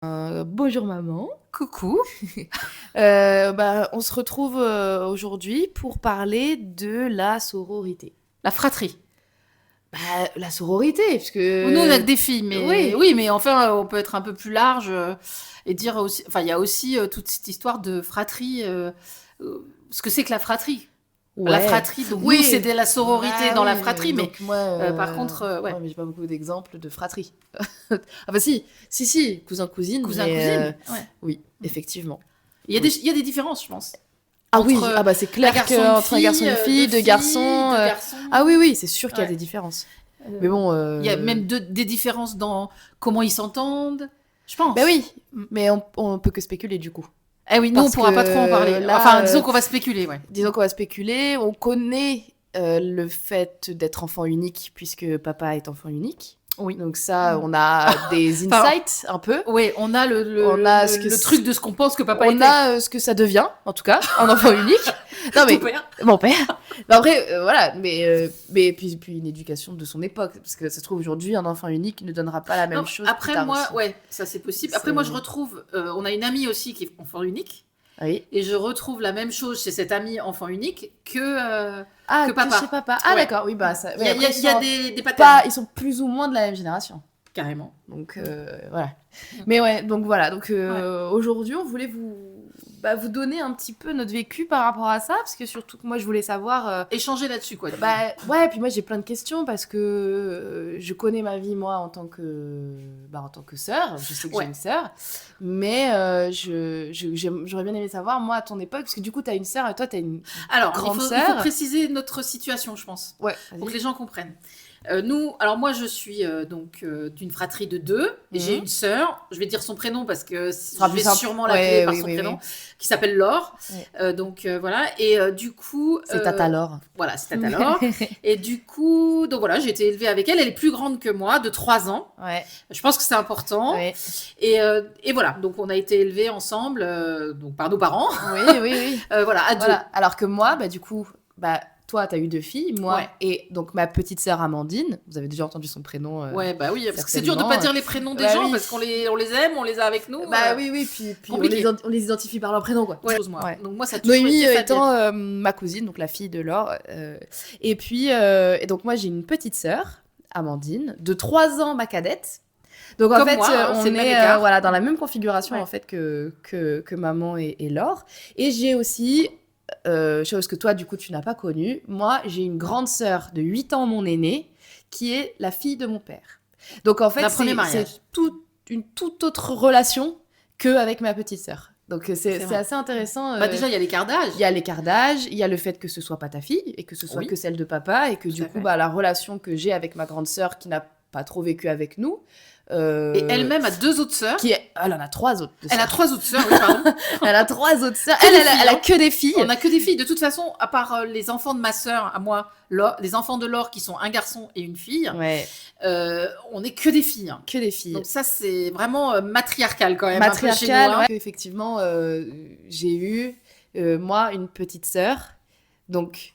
Bonjour maman. Coucou. On se retrouve aujourd'hui pour parler de la sororité. La fratrie. Bah, la sororité, parce Nous, on a que que... des filles, mais Oui, oui, mais enfin, on peut être un peu plus large et dire aussi. Enfin, il y a aussi toute cette histoire de fratrie. Ce que c'est que la fratrie. La ouais. fratrie, donc nous, c'est Oui, de la sororité bah dans la oui. fratrie, mais Donc moi, par contre, ouais, ouais, mais j'ai pas beaucoup d'exemples de fratrie. Ah bah si, cousin-cousine, cousin-cousine, ouais. oui, effectivement. Oui. Il y a des différences, je pense, Ah entre oui, ah bah c'est un clair garçon, une qu'entre un garçon et fille, une fille, deux deux filles, garçons... deux garçons. Ah oui, c'est sûr qu'il y a Ouais. des différences. Mais Euh, bon... Il y a même des différences dans comment ils s'entendent, je Bah pense. oui, mais on peut que spéculer du coup. Eh oui, nous, on Parce pourra pas trop en que parler. là, Enfin, disons qu'on va spéculer, ouais. disons qu'on va spéculer, on connaît le fait d'être enfant unique puisque papa est enfant unique. Oui. Donc ça, on a des Enfin, insights un peu. oui, on a On a ce que le truc de ce qu'on pense que papa on était. a ce que ça devient, en tout cas, un enfant unique. Non Ton mais père. mon père. Mais après, voilà, mais puis une éducation de son époque, parce que ça se trouve aujourd'hui, un enfant unique ne donnera pas la même Non, chose plus après, tard moi, aussi. ouais, ça c'est possible. Après, moi, je retrouve. On a une amie aussi qui est enfant unique. Oui. Et je retrouve la même chose chez cette amie enfant unique Ah, que que chez papa. papa. Ah Ouais. d'accord, oui bah ça. Il y a, Après il y a des pas, patterns, ils sont plus ou moins de la même génération. carrément. Donc voilà. Mais ouais, donc voilà. Donc Ouais. aujourd'hui, on voulait vous donner un petit peu notre vécu par rapport à ça, parce que surtout que moi, je voulais savoir. Échanger là-dessus, quoi. Bah ouais, puis moi j'ai plein de questions parce que je connais ma vie moi en tant que sœur. Je sais que j'ai Ouais. une sœur, mais j'aurais bien aimé savoir moi à ton époque, parce que du coup t'as une sœur et toi t'as une Alors, grande il faut sœur. préciser notre situation, je pense, Ouais. pour que Vas-y. les gens comprennent. Alors moi, je suis d'une fratrie de deux. Et j'ai une sœur, je vais dire son prénom parce que sera je plus vais simple. sûrement l'appeler Ouais, par oui, son oui, prénom, oui. qui s'appelle Laure. Ouais. Voilà. Et du coup, C'est Tata Laure. voilà, c'est Tata Laure. Et du coup, donc voilà, j'ai été élevée avec elle. Elle est plus grande que moi, de 3 ans. Ouais. Je pense que c'est important. Ouais. Et voilà, donc on a été élevés ensemble, donc par nos parents. Oui. Voilà, à deux. Voilà. Alors que moi, bah du coup, bah toi, t'as eu 2 filles, moi Ouais. et donc ma petite sœur Amandine. Vous avez déjà entendu son prénom. Ouais, bah oui, parce que c'est dur de pas dire les prénoms des Bah gens, oui. parce on les aime, on les a avec nous. Bah oui, puis compliqué. on les identifie par leur prénom, quoi. Ouais, Ouais. Donc moi, ça a toujours Noémie été étant Fabienne. ma cousine, donc la fille de Laure. Et puis, et donc moi, j'ai une petite sœur, Amandine, de 3 ans, ma cadette. Donc en Comme fait, moi, hein, on c'est le même est écart. voilà, dans la même configuration Ouais. en fait que maman et Laure. Et j'ai aussi, chose que toi, du coup, tu n'as pas connue, moi, j'ai une grande sœur de 8 ans, mon aînée, qui est la fille de mon père. Donc en fait, D'un premier mariage. c'est une toute autre relation qu'avec ma petite sœur. Donc c'est vrai. assez intéressant. Bah déjà, il y a l'écart d'âge. Il y a l'écart d'âge, il y a le fait que ce soit pas ta fille et que ce soit Oui. que celle de papa, et que Tout du à coup, fait. bah, la relation que j'ai avec ma grande sœur qui n'a pas trop vécu avec nous. Et elle-même a 2 autres sœurs. Elle en a 3 autres. Elle a 3 autres sœurs, oui, pardon. Elle a 3 autres sœurs. Que des filles, Elle a hein. que des filles. On a que des filles. De toute façon, à part les enfants de ma sœur, à moi, les enfants de Laure qui sont un garçon et une fille, Ouais, on n'est que des filles. Hein. que des filles. Donc ça, c'est vraiment matriarcal quand même. Un peu chez Matriarcale, nous, hein. ouais. Effectivement, j'ai eu, moi, une petite sœur. Donc,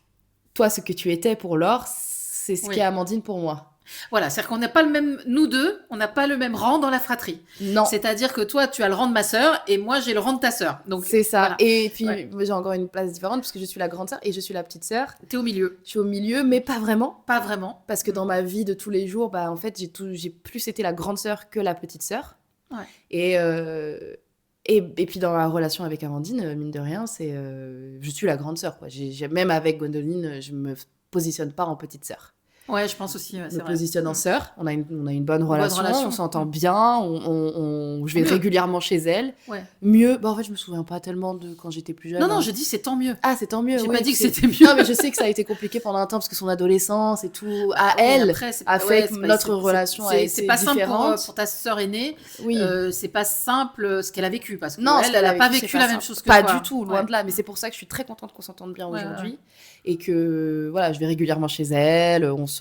toi, ce que tu étais pour Laure, c'est ce Oui. qu'est Amandine pour moi. Voilà, c'est-à-dire qu'on n'a pas le même, nous deux, on n'a pas le même rang dans la fratrie. Non. C'est-à-dire que toi, tu as le rang de ma sœur et moi, j'ai le rang de ta sœur. Donc C'est ça. voilà. Et puis, Ouais. moi, j'ai encore une place différente parce que je suis la grande sœur et je suis la petite sœur. T'es au milieu. Je suis au milieu, mais pas vraiment. Pas vraiment. Parce que dans ma vie de tous les jours, bah, en fait, j'ai plus été la grande sœur que la petite sœur. Ouais. Et puis dans la relation avec Amandine, mine de rien, je suis la grande sœur, quoi. Même avec Gwendoline, je me positionne pas en petite sœur. Ouais, je pense aussi, Je c'est me vrai. positionne en sœur. On a une bonne relation, on s'entend bien, je vais Mieux. régulièrement chez elle. Ouais. Mieux, bah en fait, je me souviens pas tellement de quand j'étais plus jeune. Non, hein. je dis c'est tant mieux. Ah, c'est tant mieux. J'ai oui, pas dit que parce c'était mieux. Non, mais je sais que ça a été compliqué pendant un temps parce que son adolescence et tout, à Oui, elle, après, a fait que notre relation a été c'est pas simple différente. pour ta sœur aînée. Oui. C'est pas simple ce qu'elle a vécu parce que Non, elle a pas vécu la même simple. chose que pas toi. du tout, loin Ouais. de là. Mais c'est pour ça que je suis très contente qu'on s'entende bien Ouais, aujourd'hui. Et que, voilà, je vais régulièrement chez elle, on se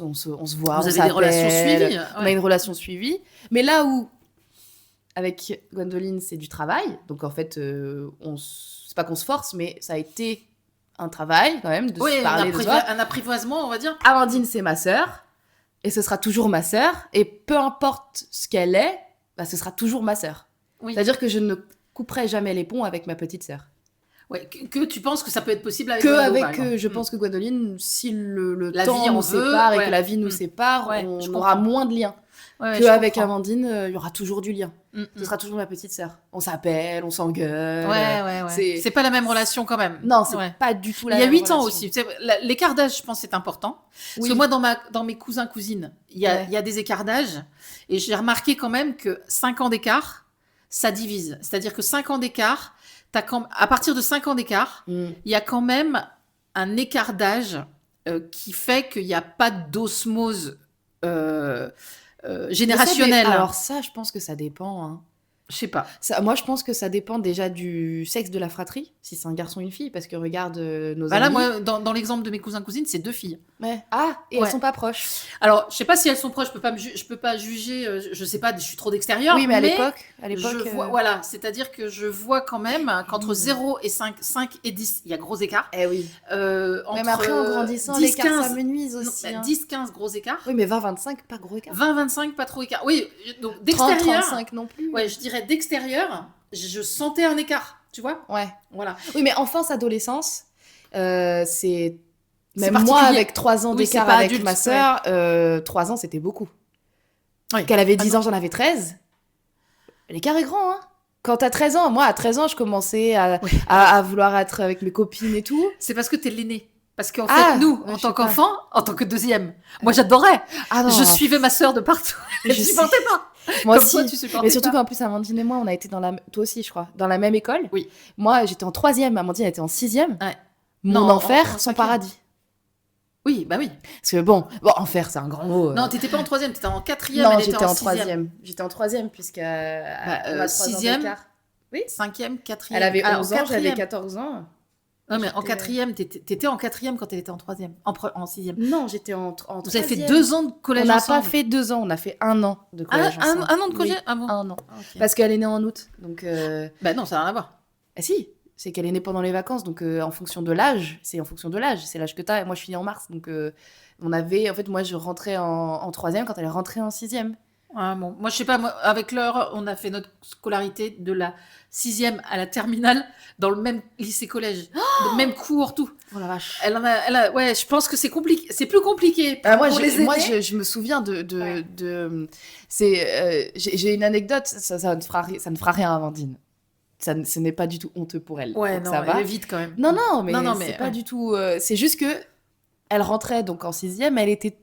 voit, Vous on avez des relations s'appelle, suivies. on a Ouais. une relation suivie. Mais là où, avec Gwendoline, c'est du travail. Donc, en fait, c'est pas qu'on se force, mais ça a été un travail, quand même, de Oui, se parler, de se voir. un apprivoisement, on va dire. Amandine, c'est ma sœur. Et ce sera toujours ma sœur. Et peu importe ce qu'elle est, bah, ce sera toujours ma sœur. Oui. C'est-à-dire que je ne couperai jamais les ponts avec ma petite sœur. Ouais, que tu penses que ça peut être possible avec Que Gwendoline, avec, par exemple. je pense que Gwendoline, si le La temps vie en nous veut, sépare et ouais. que la vie nous sépare, Ouais, on je aura comprends. moins de liens. Ouais, ouais, Que je avec comprends. Amandine, il y aura toujours du lien. Mm, Ce sera toujours ma petite sœur. On s'appelle, on s'engueule. Ouais. C'est pas la même relation quand même. Non, c'est Ouais. pas du tout Il la y a même 8 ans relation. aussi. L'écart d'âge, je pense, c'est important. Parce Oui. que moi, dans mes cousins-cousines, il y a des écarts d'âge. Et j'ai remarqué quand même que 5 ans d'écart, ça divise. C'est-à-dire que 5 ans d'écart, à partir de 5 ans d'écart, Mm. il y a quand même un écart d'âge qui fait qu'il n'y a pas d'osmose générationnelle. Alors ça, je pense que ça dépend. Hein. Je sais pas. Moi, je pense que ça dépend déjà du sexe de la fratrie, si c'est un garçon ou une fille, parce que regarde nos Bah là, amis. moi, dans l'exemple de mes cousins-cousines, c'est 2 filles. Ouais. Ah, et Ouais. elles sont pas proches. Alors, je sais pas si elles sont proches, je peux pas juger, je sais pas, je suis trop d'extérieur. Oui, mais à l'époque, je vois, voilà, c'est-à-dire que je vois quand même qu'entre 0 et 5 et 10, il y a gros écart. Eh oui. Entre Même après, en grandissant, 10, l'écart 15, s'amenuise aussi. non, hein. 10-15, gros écart. Oui, mais 20-25, pas gros écart. 20-25, pas trop écart. Oui, donc d'extérieur. 30-35 non plus. Ouais, je dirais d'extérieur, je sentais un écart, tu vois. Ouais. Voilà. Oui, mais enfance, adolescence, c'est... Même particulier. moi, avec 3 ans Oui, c'est d'écart pas avec adulte, ma sœur, 3 ans, c'était beaucoup. Oui. Qu'elle avait Ah 10 non. ans, j'en avais 13. L'écart est grand, hein. Quand t'as 13 ans, moi, à 13 ans, je commençais à vouloir être avec mes copines et tout. C'est parce que t'es l'aîné. Parce qu'en fait, Ah, nous, ouais, en je tant sais pas. qu'enfant, en tant que deuxième, moi j'adorais. Ah non, Je suivais ma sœur de partout. Je Je sais. supportais pas. moi Comme aussi. toi, tu supportais Mais surtout pas. qu'en plus, Amandine et moi, on a été toi aussi, je crois, dans la même école. Oui. Moi, j'étais en 3e, Amandine était en 6e. Ouais. Mon Non, enfer, en son 5e. paradis. Oui, bah oui. Parce que bon, enfer, c'est un grand mot. Non, t'étais pas en troisième, t'étais en quatrième, Non, elle était j'étais en sixième. 3e. J'étais en 3e, puisque on a 3 ans sixième. d'écart. Cinquième, quatrième. Elle avait Alors, 11 ans, j'avais quatrième. 14 ans. Non, mais en J'étais- quatrième, t'étais en quatrième quand elle était en troisième, en sixième. Non, j'étais en Vous avez fait 3e. 2 ans de On collège n'a ensemble. pas fait 2 ans, on a fait 1 an de collège ensemble. Un an de collège. Oui, Ah bon. 1 an. Ah, ok. Parce qu'elle est née en août, donc... Bah non, ça n'a rien à voir. Ah si, c'est qu'elle est née pendant les vacances, donc en fonction de l'âge, c'est l'âge que t'as, et moi je suis née en mars, donc on avait... En fait, moi je rentrais en 3e quand elle est rentrée en 6e. Ah bon. Moi, je sais pas, moi, avec Laure, on a fait notre scolarité de la sixième à la terminale dans le même lycée-collège, le même cours, tout. Oh la vache. Ouais, je pense que c'est compliqué, c'est plus compliqué Moi, pour les aînés. je me souviens Ouais. j'ai une anecdote, ça ne fera rien à Amandine. Ce n'est pas du tout honteux pour elle. Ouais, donc non, ça va. elle est vite quand même. Non, mais Non, mais, c'est pas ouais. du tout... c'est juste que elle rentrait donc en 6e, elle était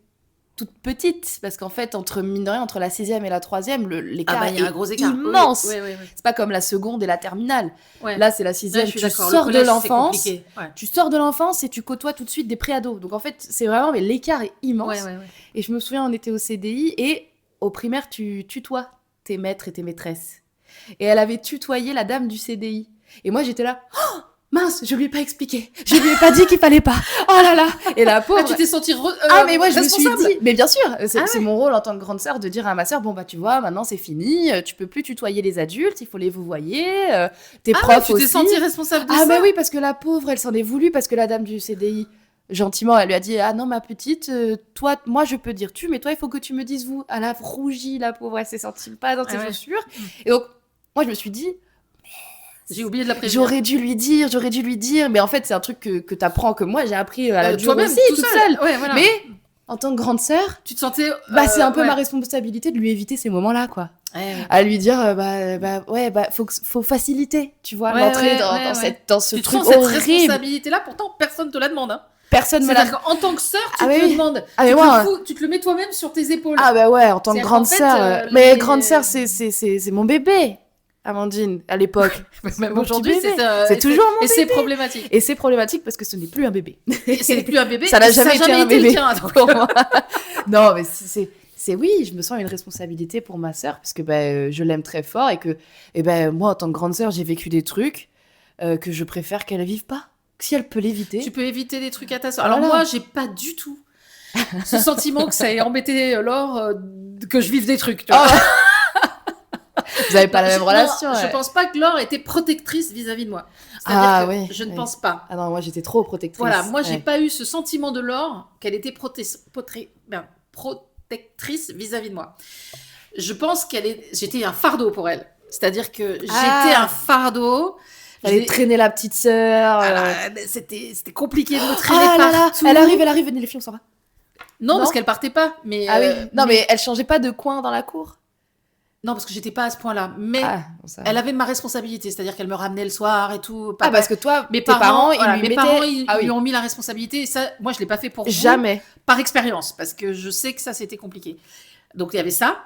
toute petite, parce qu'en fait, mine de rien, entre la 6e et la 3e, l'écart Ah bah, il y a est un gros écart. immense. Oui. C'est pas comme la seconde et la terminale. Ouais. Là, c'est la Ouais, 6e, je suis tu d'accord. Le sors de collège, c'est l'enfance, compliqué. Ouais. tu sors de l'enfance et tu côtoies tout de suite des préados. Donc en fait, c'est vraiment, mais l'écart est immense. Ouais. Et je me souviens, on était au CDI et au primaire, tu tutoies tes maîtres et tes maîtresses. Et elle avait tutoyé la dame du CDI. Et moi, j'étais là, oh, mince, je lui ai pas expliqué. Je lui ai pas dit qu'il fallait pas. Oh là là. Et la pauvre. Ah, tu t'es sentie Mais moi je me suis responsable. dit, mais bien sûr, c'est Ah c'est mon rôle en tant que grande sœur de dire à ma sœur, bon bah tu vois, maintenant c'est fini, tu peux plus tutoyer les adultes, il faut les vouvoyer, tes Ah profs ouais, tu t'es aussi. sentie responsable de Ah ça. bah oui, parce que la pauvre, elle s'en est voulu, parce que la dame du CDI, gentiment, elle lui a dit, ah non ma petite, toi, moi je peux dire tu, mais toi il faut que tu me dises vous. Elle a rougi, la pauvre, elle s'est sentie pas dans ses Ah ouais. chaussures. Et donc, moi je me suis dit, J'ai oublié de la prévenir. j'aurais dû lui dire, mais en fait c'est un truc que t'apprends, que moi j'ai appris à la dure toi-même, aussi, tout toute seul. seule. Ouais, voilà. Mais en tant que grande sœur, tu te sentais. c'est un peu ouais. ma responsabilité de lui éviter ces moments-là, quoi. Ouais. À lui dire, faut faciliter, tu vois, l'entrée dans ce Tu te truc sens cette horrible. responsabilité-là, pourtant personne te la demande. Hein. Personne me l'a... C'est-à-dire qu'en tant que sœur, tu Ah te oui, le oui. demandes. Ah, mais tu, moi, te le tu te le mets toi-même sur tes épaules. Ah bah ouais, en tant que C'est-à-dire grande qu'en fait, sœur. Mais les- grande sœur, c'est mon bébé, Amandine, à l'époque. Même mon aujourd'hui, petit bébé. c'est C'est toujours mon Et c'est bébé. problématique. Et c'est problématique parce que ce n'est plus un bébé. Et c'est plus un bébé. Ça n'a et jamais été un été bébé. le tien. Donc. Pour moi. Non, mais oui, je me sens une responsabilité pour ma sœur parce que je l'aime très fort et que moi, en tant que grande sœur, j'ai vécu des trucs que je préfère qu'elle vive pas. Si elle peut l'éviter. Tu peux éviter des trucs à ta sœur. Voilà. Alors moi, j'ai pas du tout ce sentiment que ça ait embêté Laure que je vive des trucs. Tu vois. Vous n'avez pas la Non, même relation. Je ouais. pense pas que Laure était protectrice vis-à-vis de moi. C'est-à-dire Ah que oui. je ne oui. pense pas. Ah non, moi j'étais trop protectrice. Voilà, moi j'ai Ouais. pas eu ce sentiment de Laure qu'elle était protectrice vis-à-vis de moi. Je pense j'étais un fardeau pour elle. C'est-à-dire que j'étais Ah. un fardeau. Fallait traîner la petite sœur. C'était compliqué de me traîner Ah là là, partout. elle arrive, venez les filles, on s'en va. Non, Non parce qu'elle partait pas. Mais, Ah oui, non mais elle changeait pas de coin dans la cour. non, parce que j'étais pas à ce point-là. Mais Ah, bon, ça. elle avait ma responsabilité, c'est-à-dire qu'elle me ramenait le soir et tout. Ah, parce que toi, mes tes parents, ils voilà, lui mes mettaient... parents, ils Ah oui. lui ont mis la responsabilité. Et ça, moi, je l'ai pas fait pour vous, Jamais. par expérience, parce que je sais que ça, c'était compliqué. Donc, il y avait ça.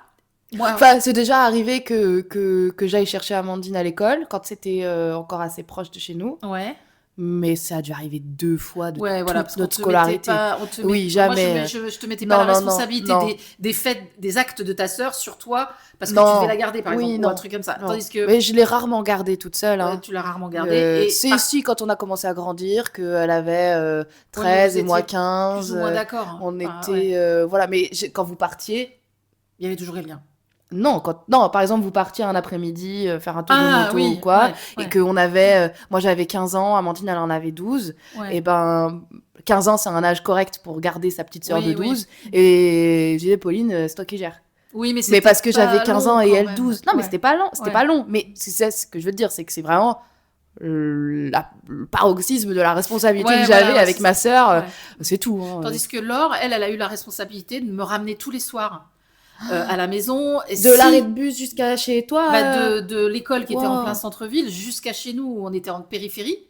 Moi, Enfin, c'est déjà arrivé que j'aille chercher Amandine à l'école, quand c'était encore assez proche de chez nous. ouais. Mais ça a dû arriver 2 fois de Ouais, voilà, toute parce qu'on notre te scolarité. mettait pas, Oui, moi, jamais. je te mettais Non, pas la non, non, responsabilité non. des faits, des actes de ta sœur sur toi, parce que Non. tu devais la garder, par Oui, exemple, ou non. un truc comme ça. Non. Tandis que Mais je l'ai rarement gardée toute seule. Hein. tu l'as rarement gardée. Et Si, quand on a commencé à grandir, qu'elle avait Ouais, 13 mais et moi vous étiez 15. plus ou moins d'accord. Hein. On Enfin, était... ouais. voilà, mais quand vous partiez... Il y avait toujours quelqu'un. Non, non, par exemple, vous partiez un après-midi faire un tour de moto oui, ou quoi, ouais, et qu'on avait... moi, j'avais 15 ans, Amandine, elle en avait 12. ouais. Et ben, 15 ans, c'est un âge correct pour garder sa petite sœur Oui, de 12. Et je disais, Pauline, c'est toi qui gères. Oui, mais Mais parce que c'était j'avais pas 15 long, ans et quand elle même. 12. Non, mais Ouais. c'était pas long. C'était Ouais. pas long. Mais c'est ça, ce que je veux te dire, c'est que c'est vraiment le paroxysme de la responsabilité Ouais, que voilà, j'avais ouais, avec c'est ma ça. sœur. Ouais. C'est tout. Hein. Tandis que Laure, elle a eu la responsabilité de me ramener tous les soirs à la maison. Et De l'arrêt de bus jusqu'à chez toi. de l'école qui était en Wow. plein centre-ville jusqu'à chez nous où on était en périphérie.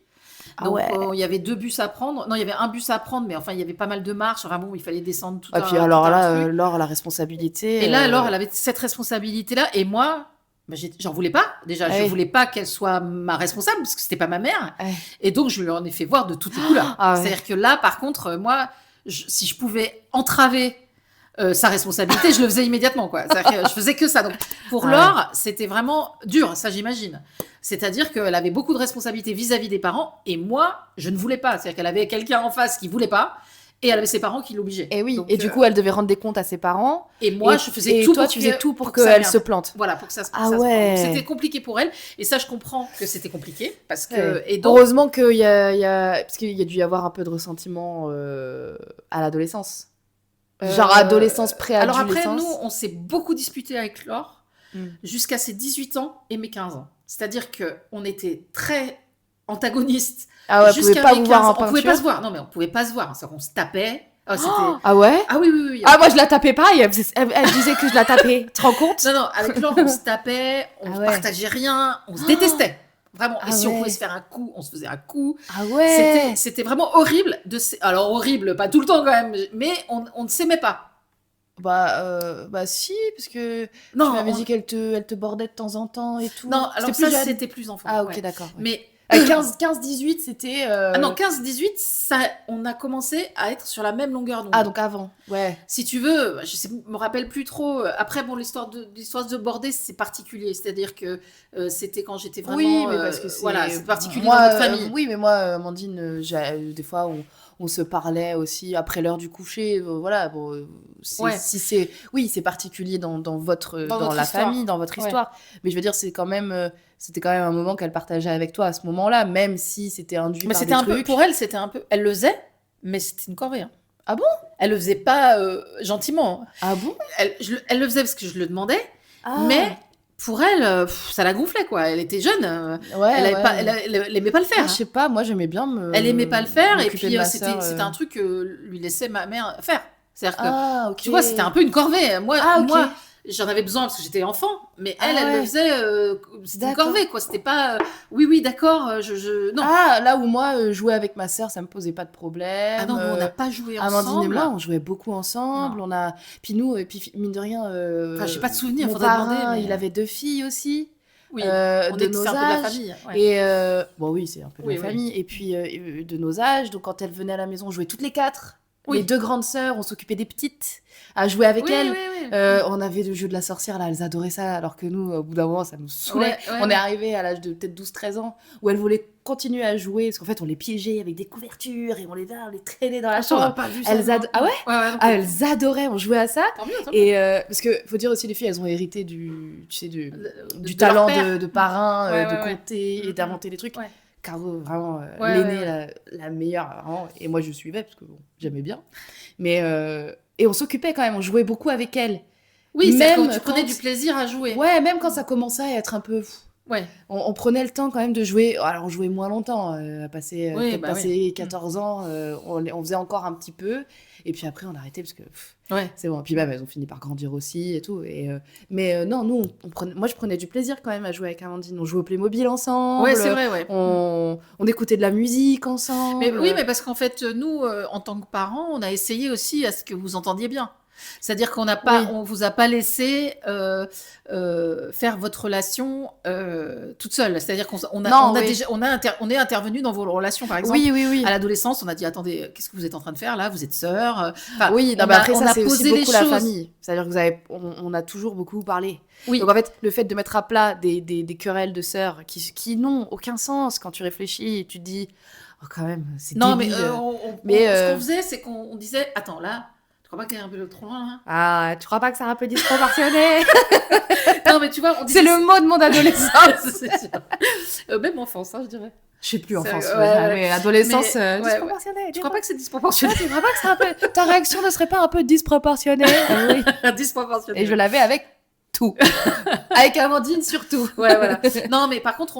Ah Donc ouais. il y avait 2 bus à prendre. Non, il y avait un bus à prendre, mais enfin il y avait pas mal de marches. Enfin bon, il fallait descendre tout Et puis alors là, Laure, la responsabilité. Et là, Laure, elle avait cette responsabilité-là. Et moi, bah, j'en voulais pas. Déjà, je voulais pas qu'elle soit ma responsable parce que c'était pas ma mère. Ouais. Et donc, je lui en ai fait voir de toutes les couleurs. Ah ouais. C'est-à-dire que là, par contre, moi, si je pouvais entraver sa responsabilité, je le faisais immédiatement, quoi. C'est-à-dire que je faisais que ça. Donc, pour Laure, c'était vraiment dur, ça, j'imagine. C'est-à-dire qu'elle avait beaucoup de responsabilités vis-à-vis des parents, et moi, je ne voulais pas. C'est-à-dire qu'elle avait quelqu'un en face qui voulait pas, et elle avait ses parents qui l'obligeaient. Et oui. Donc, et du coup, elle devait rendre des comptes à ses parents. et moi, je faisais tout. Et toi, tu faisais tout pour qu'elle se plante. Voilà, pour que ça se Ah ça se ouais. plante. Donc, c'était compliqué pour elle, et ça, je comprends que c'était compliqué parce que. Et donc, heureusement qu'il y a parce qu'il y a dû y avoir un peu de ressentiment à l'adolescence. Genre adolescence, préadolescence. alors après, nous, on s'est beaucoup disputé avec Laure jusqu'à ses 18 ans et mes 15 ans. C'est-à-dire qu'on était très antagonistes. Ah ouais, jusqu'à pas mes vous 15 voir en ans. On pouvait pas peinture. se voir. Non, mais on pouvait pas se voir. C'est-à-dire qu'on se tapait. Ah ouais. Ah oui, oui, oui. Ah moi je la tapais pas. Elle disait que je la tapais. Tu te rends compte? Non, non. Avec Laure, on se tapait, on partageait rien, on se détestait. Vraiment. Et si on pouvait se faire un coup, on se faisait un coup. Ah ouais. C'était vraiment horrible. Alors horrible, pas tout le temps quand même, mais on ne s'aimait pas. Bah si, parce que non, tu m'avais dit qu'elle te bordait de temps en temps et tout. Non, alors ça, c'était plus enfant. Ah ok, d'accord. Ouais. Mais 15-18, c'était... Ah non, 15-18, on a commencé à être sur la même longueur d'onde. Ah, donc avant, ouais. Si tu veux, je me rappelle plus trop. Après, bon, l'histoire de border, c'est particulier. C'est-à-dire que c'était quand j'étais vraiment... Oui, mais parce que c'est... Voilà, c'est particulier moi, dans notre famille. Oui, mais moi, Amandine, des fois, on se parlait aussi après l'heure du coucher. Voilà, bon, si c'est... Oui, c'est particulier dans la histoire. famille, dans votre histoire. Mais je veux dire, c'était quand même un moment qu'elle partageait avec toi à ce moment-là, même si c'était induit mais par c'était des un trucs. peu, pour elle, c'était un peu... Elle le faisait, mais c'était une corvée. Hein. Ah bon? Elle le faisait pas gentiment. Ah bon? Elle le faisait parce que je le demandais, mais... Pour elle, ça la gonflait, quoi. Elle était jeune. Elle aimait pas le faire. Je sais pas, moi j'aimais bien Elle aimait pas le faire, et puis c'était un truc que lui laissait ma mère faire. C'est-à-dire que, okay. tu vois, c'était un peu une corvée. Moi, j'en avais besoin parce que j'étais enfant, mais elle le faisait, c'était une corvée, quoi. C'était pas, oui, d'accord, non. Ah, là où moi, jouer avec ma sœur, ça me posait pas de problème. Ah non, on n'a pas joué ensemble. Amandine et moi, on jouait beaucoup ensemble. Puis nous, mine de rien... Enfin, j'ai pas de souvenir, mon faudrait parrain, demander. Mais... il avait 2 filles aussi. Oui, on était un peu de la famille. Ouais. Et bon, oui, c'est un peu de la famille. Et puis, de nos âges, donc quand elle venait à la maison, on jouait toutes les 4. Les 2 grandes sœurs, on s'occupait des petites, à jouer avec elles. On avait le jeu de la sorcière, là, elles adoraient ça, alors que nous, au bout d'un moment, ça nous saoulait. On est arrivé à l'âge de peut-être 12-13 ans, où elles voulaient continuer à jouer, parce qu'en fait, on les piégeait avec des couvertures, et on les traînait dans la chambre. On n'a pas vu ça. Ah ouais, elles adoraient, on jouait à ça. Tant mieux. Et parce que, faut dire aussi, les filles, elles ont hérité du talent de parrain, de compter et d'inventer des trucs. Caro, vraiment, l'aînée, la meilleure, vraiment. Et moi, je suivais, parce que bon, j'aimais bien. Mais, et on s'occupait quand même, on jouait beaucoup avec elle. Oui, c'est Même quand tu prenais du plaisir à jouer. Ouais, même quand ça commençait à être un peu... Ouais. On prenait le temps quand même de jouer. Alors, on jouait moins longtemps. Oui, Peut-être bah passé 14 ans, on faisait encore un petit peu. Et puis après, on a arrêté parce que Ouais. c'est bon. Puis même, elles ont fini par grandir aussi et tout. Mais non, nous, moi, je prenais du plaisir quand même à jouer avec Amandine. On jouait au Playmobil ensemble. Ouais, c'est vrai, ouais. On écoutait de la musique ensemble. Mais oui, mais parce qu'en fait, nous, en tant que parents, on a essayé aussi à ce que vous entendiez bien. C'est-à-dire qu'on n'a pas, Oui. on vous a pas laissé faire votre relation toute seule. C'est-à-dire Non, oui. déjà, on est intervenu dans vos relations, par exemple. Oui. À l'adolescence, on a dit attendez, qu'est-ce que vous êtes en train de faire là? Vous êtes sœurs. Enfin, Oui, non, on mais a- après, on ça, a c'est aussi posé les beaucoup la choses. famille. C'est-à-dire que on a toujours beaucoup parlé. Oui. Donc en fait, le fait de mettre à plat des querelles de sœurs qui n'ont aucun sens quand tu réfléchis et tu te dis, oh, quand même, c'est Non, débile. mais ce qu'on faisait, c'est qu'on disait attends là. Tu crois pas qu'il y a un peu trop loin là? Ah, tu crois pas que c'est un peu disproportionné? Non, mais tu vois, on disait C'est le mot de mon adolescence. c'est sûr. Même enfance, hein, je dirais. Je sais plus, enfance. Ouais. Mais adolescence, Mais, ouais, disproportionné. Tu crois pas que c'est disproportionné? Tu crois pas que c'est un peu... Ta réaction ne serait pas un peu disproportionnée? Oui. Disproportionné. Et je l'avais avec tout. Avec Amandine surtout. Ouais, voilà. Non, mais par contre,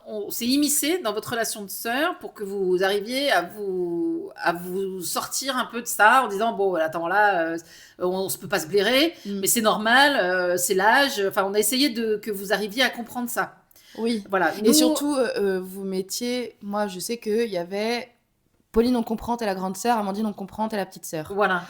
on s'est immiscé dans votre relation de sœur pour que vous arriviez à vous sortir un peu de ça en disant bon, attends, là, on se peut pas se blairer, mais c'est normal, c'est l'âge. Enfin, on a essayé que vous arriviez à comprendre ça. Oui. Voilà. Et surtout, vous mettiez... Moi, je sais qu'il y avait... Pauline, on comprend, t'es la grande sœur. Amandine, on comprend, t'es la petite sœur. Voilà.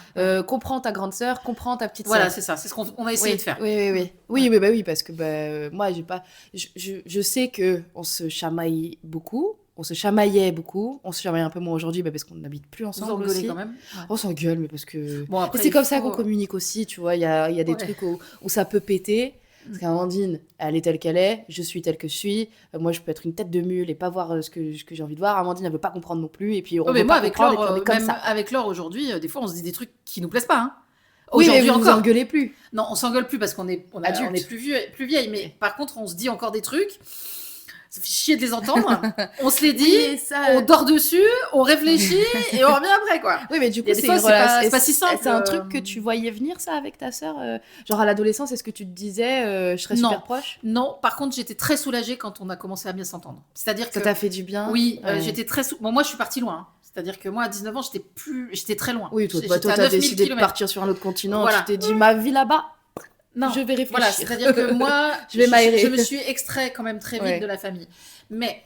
Comprends ta grande sœur, comprends ta petite sœur. Voilà, c'est ça. C'est ce qu'on a essayé de faire. Oui. Oui, parce que moi, j'ai pas... Je sais qu'on se chamaille beaucoup. On se chamaillait beaucoup. On se chamaille un peu moins aujourd'hui parce qu'on n'habite plus Vous ensemble engueulez aussi. quand même. Ouais. On s'engueule, mais parce que... Bon, après, Et c'est il comme ça faut- qu'on communique aussi, tu vois. Il y a des trucs où ça peut péter. Parce qu'Amandine, elle est telle qu'elle est, je suis telle que je suis. Moi, je peux être une tête de mule et pas voir ce que j'ai envie de voir. Amandine, elle veut pas comprendre non plus. Et puis, on mais veut moi, pas avec comprendre, et puis on Laure, est comme même ça. avec Laure aujourd'hui, des fois, on se dit des trucs qui nous plaisent pas. Hein. Oui, mais Aujourd'hui vous vous encore. engueulez plus. Non, on s'engueule plus parce qu'on est Adulte. plus vieille. Mais par contre, on se dit encore des trucs. Ça fait chier de les entendre. On se les dit, Oui, ça... on dort dessus, on réfléchit et on revient après, quoi. Oui, mais du coup, Il y a des c'est fois, une c'est relation. c'est pas si simple. C'est un truc que tu voyais venir, ça, avec ta sœur genre à l'adolescence, est-ce que tu te disais, je serais Non. super proche? Non, par contre, j'étais très soulagée quand on a commencé à bien s'entendre. C'est-à-dire Ça que t'a fait du bien? oui, Ouais. j'étais très Bon, moi, je suis partie loin. Hein. C'est-à-dire que moi, à 19 ans, j'étais très loin. Oui, toi, J'étais à t'as 9000 décidé de kilomètres. partir sur un autre continent. Voilà. Tu t'es dit, ma vie là-bas, Non, je vais réfléchir. voilà, c'est-à-dire que moi, Je vais m'aérer. je me suis extrait quand même très vite Ouais. de la famille. Mais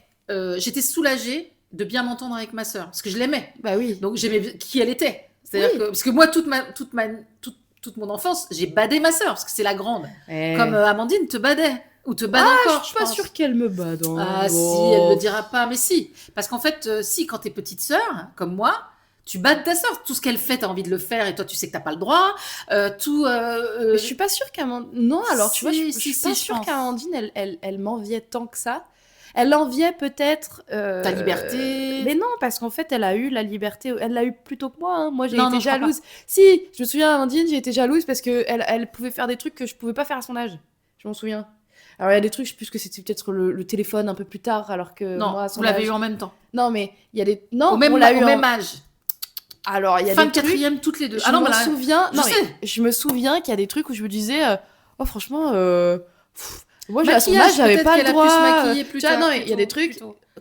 j'étais soulagée de bien m'entendre avec ma sœur, parce que je l'aimais. Bah oui. Donc j'aimais qui elle était. C'est-à-dire Oui. que parce que moi toute mon enfance, j'ai badé ma sœur parce que c'est la grande. Eh. Comme Amandine te badait ou te bade encore, je suis pas pense. sûre qu'elle me bade. Hein. Ah si, Oh. elle ne le dira pas, mais si. Parce qu'en fait, si quand t'es petite sœur, comme moi, tu bades ta sœur. Tout ce qu'elle fait, t'as envie de le faire et toi tu sais que t'as pas le droit. Mais je suis pas sûre qu'Amandine... Non, alors tu vois, je suis pas je sûre pense. qu'Amandine, elle m'enviait tant que ça. Elle enviait peut-être... Ta liberté. Mais non, parce qu'en fait, elle a eu la liberté... Elle l'a eu plutôt que moi. Hein. Moi, j'ai Non, été non, je crois jalouse. Si, je me souviens, Amandine, j'ai été jalouse parce qu'elle pouvait faire des trucs que je pouvais pas faire à son âge. Je m'en souviens. Alors, il y a des trucs, je sais plus que c'était peut-être le téléphone un peu plus tard, alors que Non, moi, à son vous l'avez âge... eu en même temps. Non, mais il y a des... Non, Au même, on l'a eu au en- même âge. Alors, il y a Fin des de trucs... quatrième, toutes les deux. Je me souviens... je Non, sais. mais je me souviens qu'il y a des trucs où je me disais... Oh, franchement... Moi, à son Maquillage, âge, j'avais peut-être pas le qu'elle a pu droit. se maquiller plus Tu vois, tard, non, il y a des trucs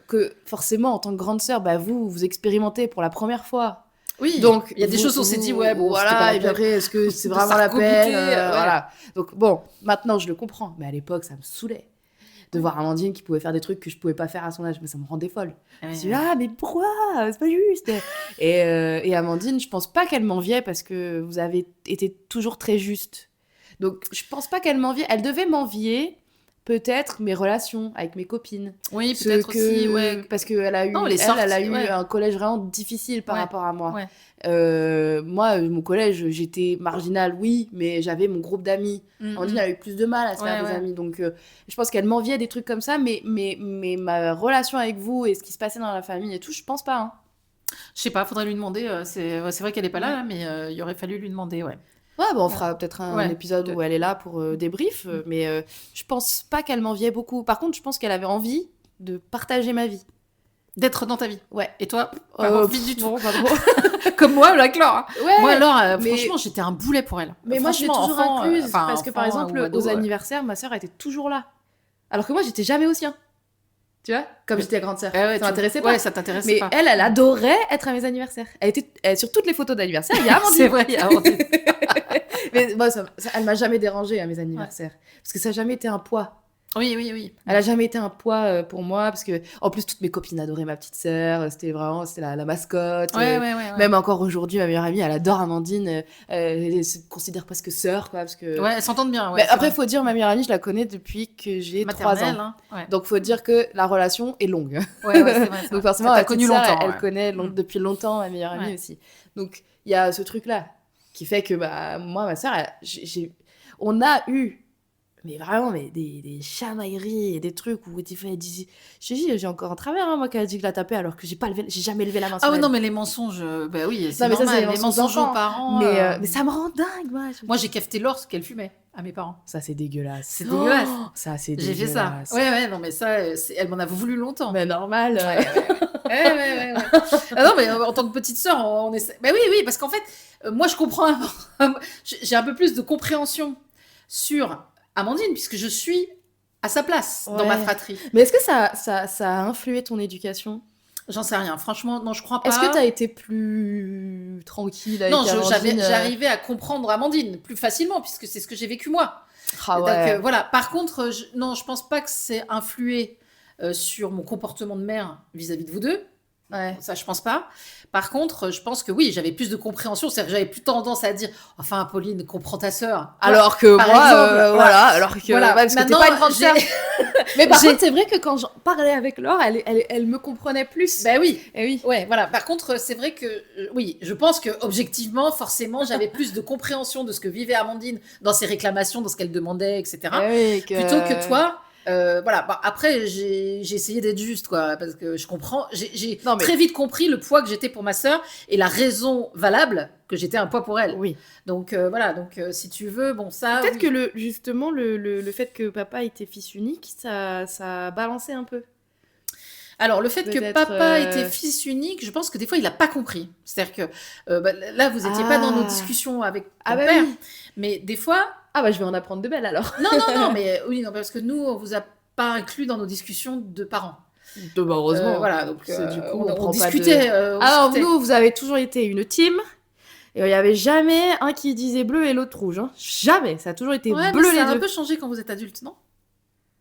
que forcément, en tant que grande sœur, bah, vous expérimentez pour la première fois. Oui, Donc, il y a des choses où on s'est dit, ouais, bon, c'était pas voilà, la et puis peine. après, est-ce que c'est De vraiment la s'arc-bouter, peine ouais. Voilà. Donc, bon, maintenant, je le comprends. Mais à l'époque, ça me saoulait de voir Amandine qui pouvait faire des trucs que je pouvais pas faire à son âge. Mais ça me rendait folle. Je me suis dit, ah, mais pourquoi? C'est pas juste. Et Amandine, je pense pas qu'elle m'enviait parce que vous avez été toujours très juste. Donc, je pense pas qu'elle m'enviait. Elle devait m'envier, peut-être, mes relations avec mes copines. Oui, peut-être aussi, ouais. Parce qu'elle a eu, Non, les elle a sorties, eu ouais. un collège vraiment difficile par Ouais, rapport à moi. ouais. Moi, mon collège, j'étais marginale, oui, mais j'avais mon groupe d'amis. Amandine a eu plus de mal à se faire des amis. Donc, je pense qu'elle m'enviait des trucs comme ça, mais ma relation avec vous et ce qui se passait dans la famille et tout, je pense pas. Hein. Je sais pas, faudrait lui demander. C'est vrai qu'elle est pas là, mais il aurait fallu lui demander, ouais. Ouais, on fera peut-être un épisode où elle est là pour débrief, mais je pense pas qu'elle m'enviait beaucoup. Par contre, je pense qu'elle avait envie de partager ma vie. D'être dans ta vie. Ouais. Et toi, pas envie du tout. Non, pas trop. Comme moi, la Clore. Hein. Ouais, Moi, alors, mais- franchement, j'étais un boulet pour elle. Mais moi, je l'ai Franchement, toujours enfant, incluse enfin, parce que, par enfant exemple, ou ado, aux anniversaires, ma sœur était toujours là. Alors que moi, j'étais jamais au sien. Tu vois, comme j'étais la grande sœur. Ouais, Ça m'intéressait pas. Ouais, ça t'intéressait Mais pas. elle adorait être à mes anniversaires. Sur toutes les photos d'anniversaire, il y a Amandine. C'est vrai, il y a Amandine. Mais moi, elle m'a jamais dérangée à mes anniversaires. Parce que ça n'a jamais été un poids. Oui. Elle a jamais été un poids pour moi. Parce que, en plus, toutes mes copines adoraient ma petite sœur. C'était la mascotte. Ouais. Même encore aujourd'hui, ma meilleure amie, elle adore Amandine. Elle se considère presque sœur, quoi. Parce que... Ouais, elles s'entendent bien. Ouais, Mais après, il faut dire, ma meilleure amie, je la connais depuis que j'ai 3 maternelle, ans. hein. Ouais. Donc, faut dire que la relation est longue. Ouais, c'est vrai. Donc, forcément, ça ma t'a connu petite sœur, longtemps. elle ouais. connaît depuis longtemps ma meilleure amie Ouais. aussi. Donc, il y a ce truc-là qui fait que moi, ma sœur, on a eu mais vraiment des chamailleries et des trucs où elle disait, je te dis, j'ai encore un travers, hein, moi, qui a dit que la tapé alors que j'ai jamais levé la main sur Ah oui, elle. non, mais les mensonges, bah oui, c'est Non, mais ça, normal. c'est les les mensonges mensonges aux d'enfants. parents. Mais ça me rend dingue, moi. Moi, j'ai cafeté lorsqu'elle fumait à mes parents. Ça, c'est dégueulasse. C'est dégueulasse. Ça, c'est J'ai dégueulasse. fait ça. Ouais, non, mais ça, elle m'en a voulu longtemps. Mais normal. Ouais. Ah non, mais en tant que petite sœur, on essaie. Bah oui, parce qu'en fait, moi, je comprends. J'ai un peu plus de compréhension sur Amandine, puisque je suis à sa place dans ma fratrie. Mais est-ce que ça a influé ton éducation ? J'en sais rien. Franchement, non, je crois pas. Est-ce que tu as été plus tranquille avec Non, Amandine j'arrivais à comprendre Amandine plus facilement, puisque c'est ce que j'ai vécu moi. Ah ouais. Donc voilà. Par contre, non, je pense pas que c'est influé sur mon comportement de mère vis-à-vis de vous deux. Ouais. Ça, je pense pas. Par contre, je pense que oui, j'avais plus de compréhension. C'est-à-dire que j'avais plus tendance à dire « Enfin, Pauline, comprends ta sœur. » Alors que par moi, exemple, voilà. Alors que, Voilà. parce que t'es Maintenant, pas une grande sœur. Mais par j'ai- contre, c'est vrai que quand j'en parlais avec Laure, elle me comprenait plus. Ben oui. Eh oui. Ouais, voilà. Par contre, c'est vrai que oui, je pense que objectivement, forcément, j'avais plus de compréhension de ce que vivait Amandine dans ses réclamations, dans ce qu'elle demandait, etc. Eh oui, Plutôt que toi. Voilà. Bah, après, j'ai essayé d'être juste, quoi, parce que je comprends. J'ai Non, mais- très vite compris le poids que j'étais pour ma sœur et la raison valable que j'étais un poids pour elle. Oui. Donc voilà. Donc si tu veux, bon ça. Peut-être oui. que justement le fait que papa était fils unique, ça a balancé un peu. Alors, le fait que Peut-être, papa était fils unique, je pense que des fois, il n'a pas compris. C'est-à-dire que là, vous n'étiez pas dans nos discussions avec ton bah père, oui. mais des fois... Ah bah je vais en apprendre de belles alors. Non, mais oui, non, parce que nous, on vous a pas inclus dans nos discussions de parents. Heureusement. Voilà, donc Du coup, on prend pas discutait. Alors nous, vous avez toujours été une team. Et il n'y avait jamais un qui disait bleu et l'autre rouge. Hein. Jamais. Ça a toujours été Ouais, bleu mais les ça a un deux. peu changé quand vous êtes adulte, non?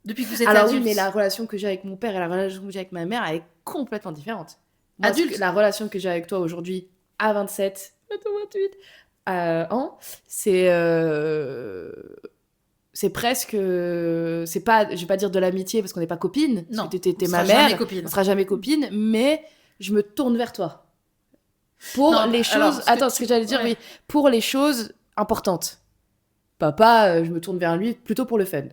Depuis que vous êtes Alors adulte. oui, mais la relation que j'ai avec mon père et la relation que j'ai avec ma mère, elle est complètement différente. Moi, Adulte. la relation que j'ai avec toi aujourd'hui, à 27, bientôt 28 ans, c'est presque... c'est pas, je vais pas dire de l'amitié parce qu'on n'est pas copines. Non, parce que t'es on ma sera mère. jamais copines. On sera jamais copines, mais je me tourne vers toi. Pour Non, les alors, choses... Attends, ce que j'allais dire, ouais. oui. Pour les choses importantes. Papa, je me tourne vers lui plutôt pour le fun.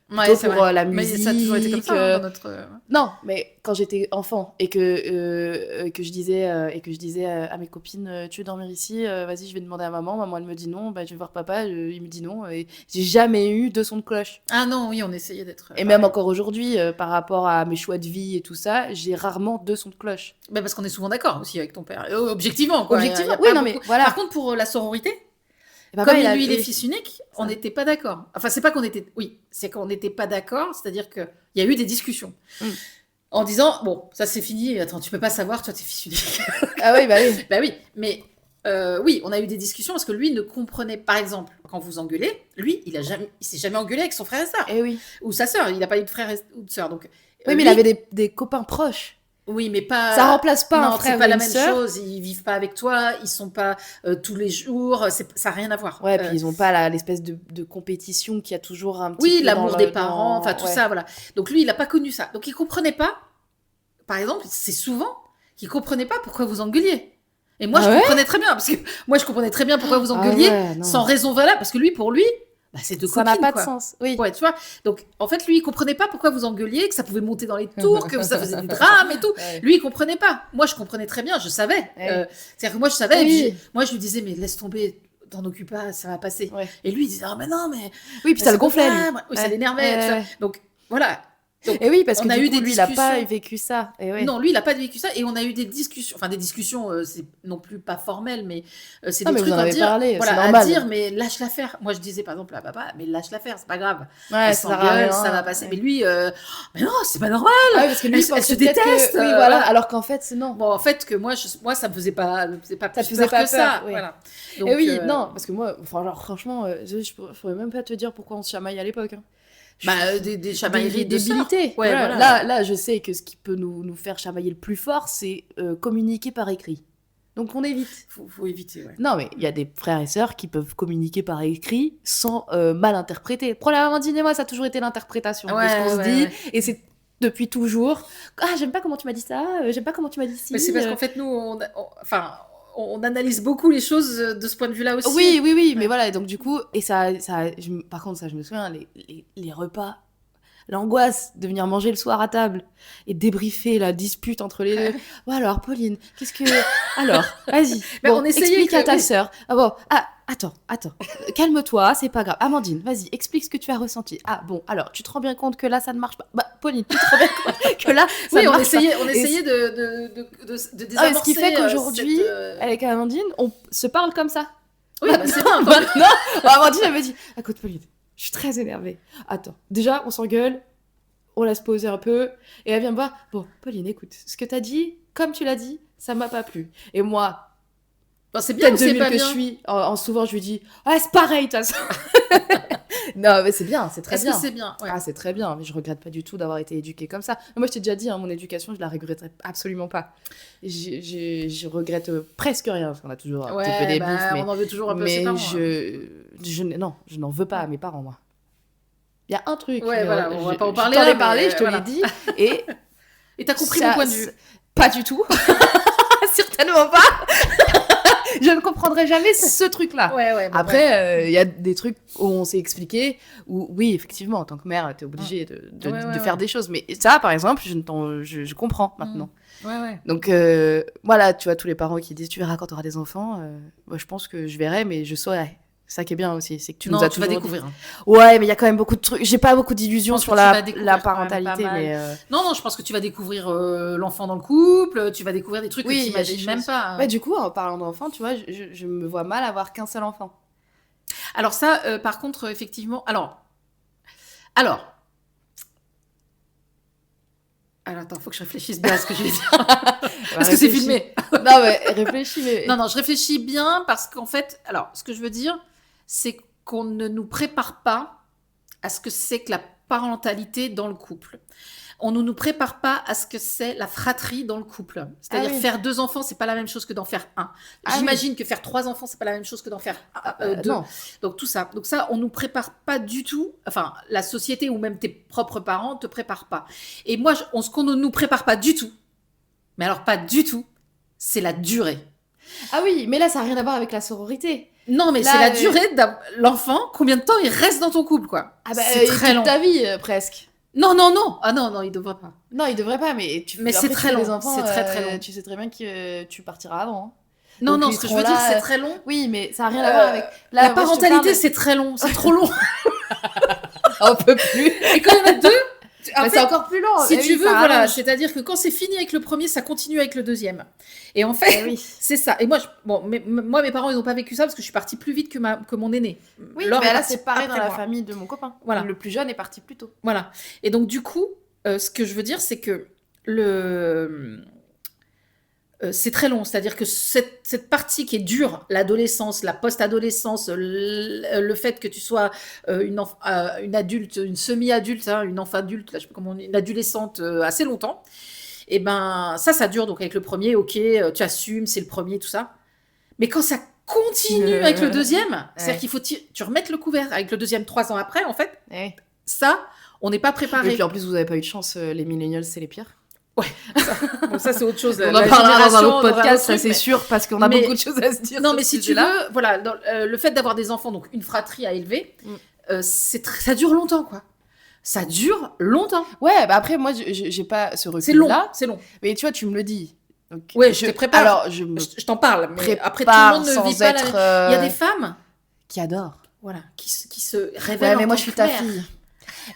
Ouais, plutôt c'est pour vrai. la Mais ça a toujours été comme ça musique, dans notre... Non, mais quand j'étais enfant et que je disais à mes copines, tu veux dormir ici, vas-y, je vais demander à maman. Maman, elle me dit non, bah, je vais voir papa, il me dit non. Et j'ai jamais eu de son de cloche. Ah non, oui, on essayait d'être... Et même encore aujourd'hui, par rapport à mes choix de vie et tout ça, j'ai rarement de son de cloche. Bah parce qu'on est souvent d'accord aussi avec ton père. Objectivement, quoi. Objectivement, Y a oui, pas non, mais beaucoup- voilà. Par contre, pour la sororité, Et papa, comme il a- lui, il est oui. fils unique, on Ça. n'était pas d'accord. Enfin, c'est pas qu'on était... Oui, c'est qu'on n'était pas d'accord, c'est-à-dire qu'il y a eu des discussions. En disant, bon, ça c'est fini, attends, tu peux pas savoir, toi t'es fils unique. Ah oui, bah oui. Bah oui, mais oui, on a eu des discussions parce que lui ne comprenait, par exemple, quand vous engueulez, lui, il s'est jamais engueulé avec son frère et sœur. Eh oui. Ou sa sœur, il n'a pas eu de frère ou de sœur. Donc, Oui, mais lui- il avait des copains proches. Oui, mais pas... Ça remplace pas non, un frère c'est pas ou la une même sœur. chose. Ils vivent pas avec toi, ils sont pas tous les jours. Ça n'a rien à voir. Ouais, puis ils ont pas l'espèce de compétition qu'il y a toujours un petit Oui, peu l'amour dans des le- parents, dans- enfin tout ouais. ça, voilà. Donc lui, il n'a pas connu ça. Donc il comprenait pas. Par exemple, c'est souvent qu'il comprenait pas pourquoi vous engueuliez. Et moi, Ah je ouais comprenais très bien, parce que moi, je comprenais très bien pourquoi vous Ah engueuliez ouais, non. sans raison valable, parce que lui, pour lui, bah, c'est deux Ça copines, n'a pas quoi. de sens. Oui. Ouais, tu vois. Donc, en fait, lui, il comprenait pas pourquoi vous engueuliez, que ça pouvait monter dans les tours, que ça faisait des drames et tout. Ouais. Lui, il comprenait pas. Moi, je comprenais très bien, je savais. Ouais. C'est-à-dire que moi, je savais. Oui. Et puis, moi, je lui disais, mais laisse tomber, t'en occupe pas, ça va passer. Ouais. Et lui, il disait, ah, mais non, mais. Oui, puis ça le gonflait, lui. Oui, ça Ouais. l'énervait. Ouais, tout ça. ouais. Donc, voilà. Donc, Et oui, parce que on a du eu coup, des lui, il a pas discussions. vécu ça. Et ouais. Non, lui, il n'a pas vécu ça. Et on a eu des discussions. Enfin, des discussions, c'est non plus pas formel, mais c'est Non, des mais vous trucs en à avez dire. parlé, c'est Voilà, à normal. dire, mais lâche-la faire. Moi, je disais par exemple à papa, mais lâche-la faire, c'est pas grave. Ouais, Elle ça sert à s'engueule, rien. ça va passer. Ouais. Mais lui, mais non, c'est pas normal. Ah oui, parce que lui, Elle il se pensait peut-être déteste. que... Oui, voilà. Alors qu'en fait, non. Bon, en fait, que moi, ça me faisait pas Ça plus te faisait peur pas que ça. peur, oui. Voilà. Et Donc, oui, non, parce que moi, enfin, alors, franchement, je pourrais même pas te dire pourquoi on se chamaille à l'époque. Hein. des chamailleries de sœurs. débilités. Ouais, Voilà. voilà. Là, je sais que ce qui peut nous faire chamailler le plus fort, c'est communiquer par écrit. Donc on évite. Faut éviter, ouais. Non, mais il y a des frères et sœurs qui peuvent communiquer par écrit sans mal interpréter. Le problème, Amandine et moi, ça a toujours été l'interprétation de ce qu'on se dit. Ouais. Et c'est depuis toujours. Ah, j'aime pas comment tu m'as dit ça, j'aime pas comment tu m'as dit ci. Mais c'est parce qu'en fait, nous, on analyse beaucoup les choses de ce point de vue-là aussi. Oui, Ouais. mais voilà, et donc du coup, et par contre, ça, je me souviens, les repas, l'angoisse de venir manger le soir à table et débriefer la dispute entre les deux. Bon, alors, Pauline, qu'est-ce que. Alors, vas-y. Mais Bon, on essayait explique à que- ta oui. sœur. Ah bon, attends. Calme-toi, c'est pas grave. Amandine, vas-y, explique ce que tu as ressenti. Ah bon, alors, tu te rends bien compte que là, ça ne marche pas. Bah, Pauline, tu te rends bien compte que là, ça Oui, ne on marche pas. essayait de désamorcer. Ce qui fait qu'aujourd'hui, cette, avec Amandine, on se parle comme ça. Oui, bah, c'est bien. Maintenant, Amandine, elle me dit, écoute, Pauline, je suis très énervée. Attends, déjà, on s'engueule, on laisse poser un peu, et elle vient me voir. Bon, Pauline, écoute, ce que t'as dit, comme tu l'as dit, ça m'a pas plu. Et moi, Bon, c'est bien ou tête de c'est mule pas que je bien? suis, en souvent, je lui dis, ah, c'est pareil, de toute façon. Non, mais c'est bien, c'est très Est-ce bien. que c'est bien? Ouais. Ah, c'est très bien, mais je regrette pas du tout d'avoir été éduquée comme ça. Moi, je t'ai déjà dit, hein, mon éducation, je la regretterais absolument pas. Je regrette presque rien, parce qu'on a toujours un petit peu des bifs, mais... on en veut toujours un peu à ses Mais parents, hein. non, je n'en veux pas à mes parents, moi. Il y a un truc. Ouais, mais voilà, on va pas en je parler t'en là, ai parlé, mais je te voilà. l'ai dit. Et Et t'as compris ça- mon point de vue. pas du tout. Certainement pas. Je ne comprendrai jamais ce truc-là. Ouais, bon, Après, il y a des trucs où on s'est expliqué, où oui, effectivement, en tant que mère, t'es obligée de Ouais, faire des choses. Mais ça, par exemple, je comprends maintenant. ouais. Donc voilà, tu vois, tous les parents qui disent tu verras quand tu auras des enfants, moi je pense que je verrai, mais je saurai. C'est ça qui est bien aussi, c'est que tu nous as Tu vas toujours découvrir. dit. Ouais, mais il y a quand même beaucoup de trucs. J'ai pas beaucoup d'illusions Je pense sur que tu vas la découvrir quand même parentalité, pas mal. mais Non, je pense que tu vas découvrir l'enfant dans le couple, tu vas découvrir des trucs oui, que tu il y a des imagines même choses. pas. Ouais, du coup, en parlant d'enfants, tu vois, je me vois mal avoir qu'un seul enfant. Alors ça, par contre, effectivement... Alors, attends, faut que je réfléchisse bien à ce que je vais dire. Parce que c'est Réfléchis. filmé. Non, mais réfléchis, mais... Non, je réfléchis bien parce qu'en fait... Alors, ce que je veux dire, c'est qu'on ne nous prépare pas à ce que c'est que la parentalité dans le couple. On ne nous prépare pas à ce que c'est la fratrie dans le couple. C'est-à-dire Ah oui. faire 2 enfants, c'est pas la même chose que d'en faire un. Ah J'imagine que faire 3 enfants, c'est pas la même chose que d'en faire 2. Non. Donc tout ça. Donc ça, on nous prépare pas du tout. Enfin, la société ou même tes propres parents te préparent pas. Et moi, ce qu'on ne nous prépare pas du tout, mais alors pas du tout, c'est la durée. Ah oui, mais là, ça n'a rien à voir avec la sororité. Non, mais Là, c'est la durée de l'enfant. Combien de temps il reste dans ton couple, quoi. Ah bah, c'est très long. toute ta vie, presque. Non. Ah non, il devrait pas. Non, il devrait pas, mais Mais c'est après, très tu fais long, des enfants, c'est très long. Tu sais très bien que tu partiras avant. Hein. Non, Donc, ils ce que je seront veux dire, là, c'est très long. Oui, mais ça n'a rien à voir avec... Là, La moi, je te parentalité, parle- c'est très long. C'est trop long. On peut plus. Et quand il y en a 2, en Mais fait, c'est encore plus long. si Eh tu oui, veux, ça voilà, rallonge. c'est-à-dire que quand c'est fini avec le premier, ça continue avec le deuxième. Et en fait, Eh oui. c'est ça. Et moi, moi, mes parents, ils n'ont pas vécu ça parce que je suis partie plus vite que mon aîné. Oui, Laure mais est là, partie c'est pareil dans après la moi. famille de mon copain. Voilà. Le plus jeune est parti plus tôt. Voilà. Et donc, du coup, ce que je veux dire, c'est que c'est très long. C'est-à-dire que cette partie qui est dure, l'adolescence, la post-adolescence, le fait que tu sois une adulte, une semi-adulte, hein, une enfant adulte, là, je sais pas comment on dit, une adolescente assez longtemps, et ben ça dure. Donc avec le premier, ok, tu assumes, c'est le premier, tout ça. Mais quand ça continue avec le deuxième, c'est-à-dire qu'il faut tu remettes le couvert avec le deuxième 3 ans après, en fait, Eh. ça, on n'est pas préparé. Et puis en plus, vous n'avez pas eu de chance, les millennials, c'est les pires. Bon, ça c'est autre chose. On La en parlera dans un génération, autre on aura podcast, autre ça truc, c'est mais- sûr, parce qu'on a mais- beaucoup de choses à se dire. Non, sur mais ce si tu sujet-là. veux, voilà, le fait d'avoir des enfants, donc une fratrie à élever, ça dure longtemps, quoi. Ça dure longtemps. Ouais, bah après, moi, j'ai pas ce C'est long, recul-là. c'est long. Mais tu vois, tu me le dis. Donc, Ouais, je te prépare. Alors, je me Je t'en parle, mais prépare après tout le monde ne sans vit pas être... Il y a des femmes, qui adorent. voilà, qui se révèlent Ouais, en mais moi, tant je suis que ta mère. fille.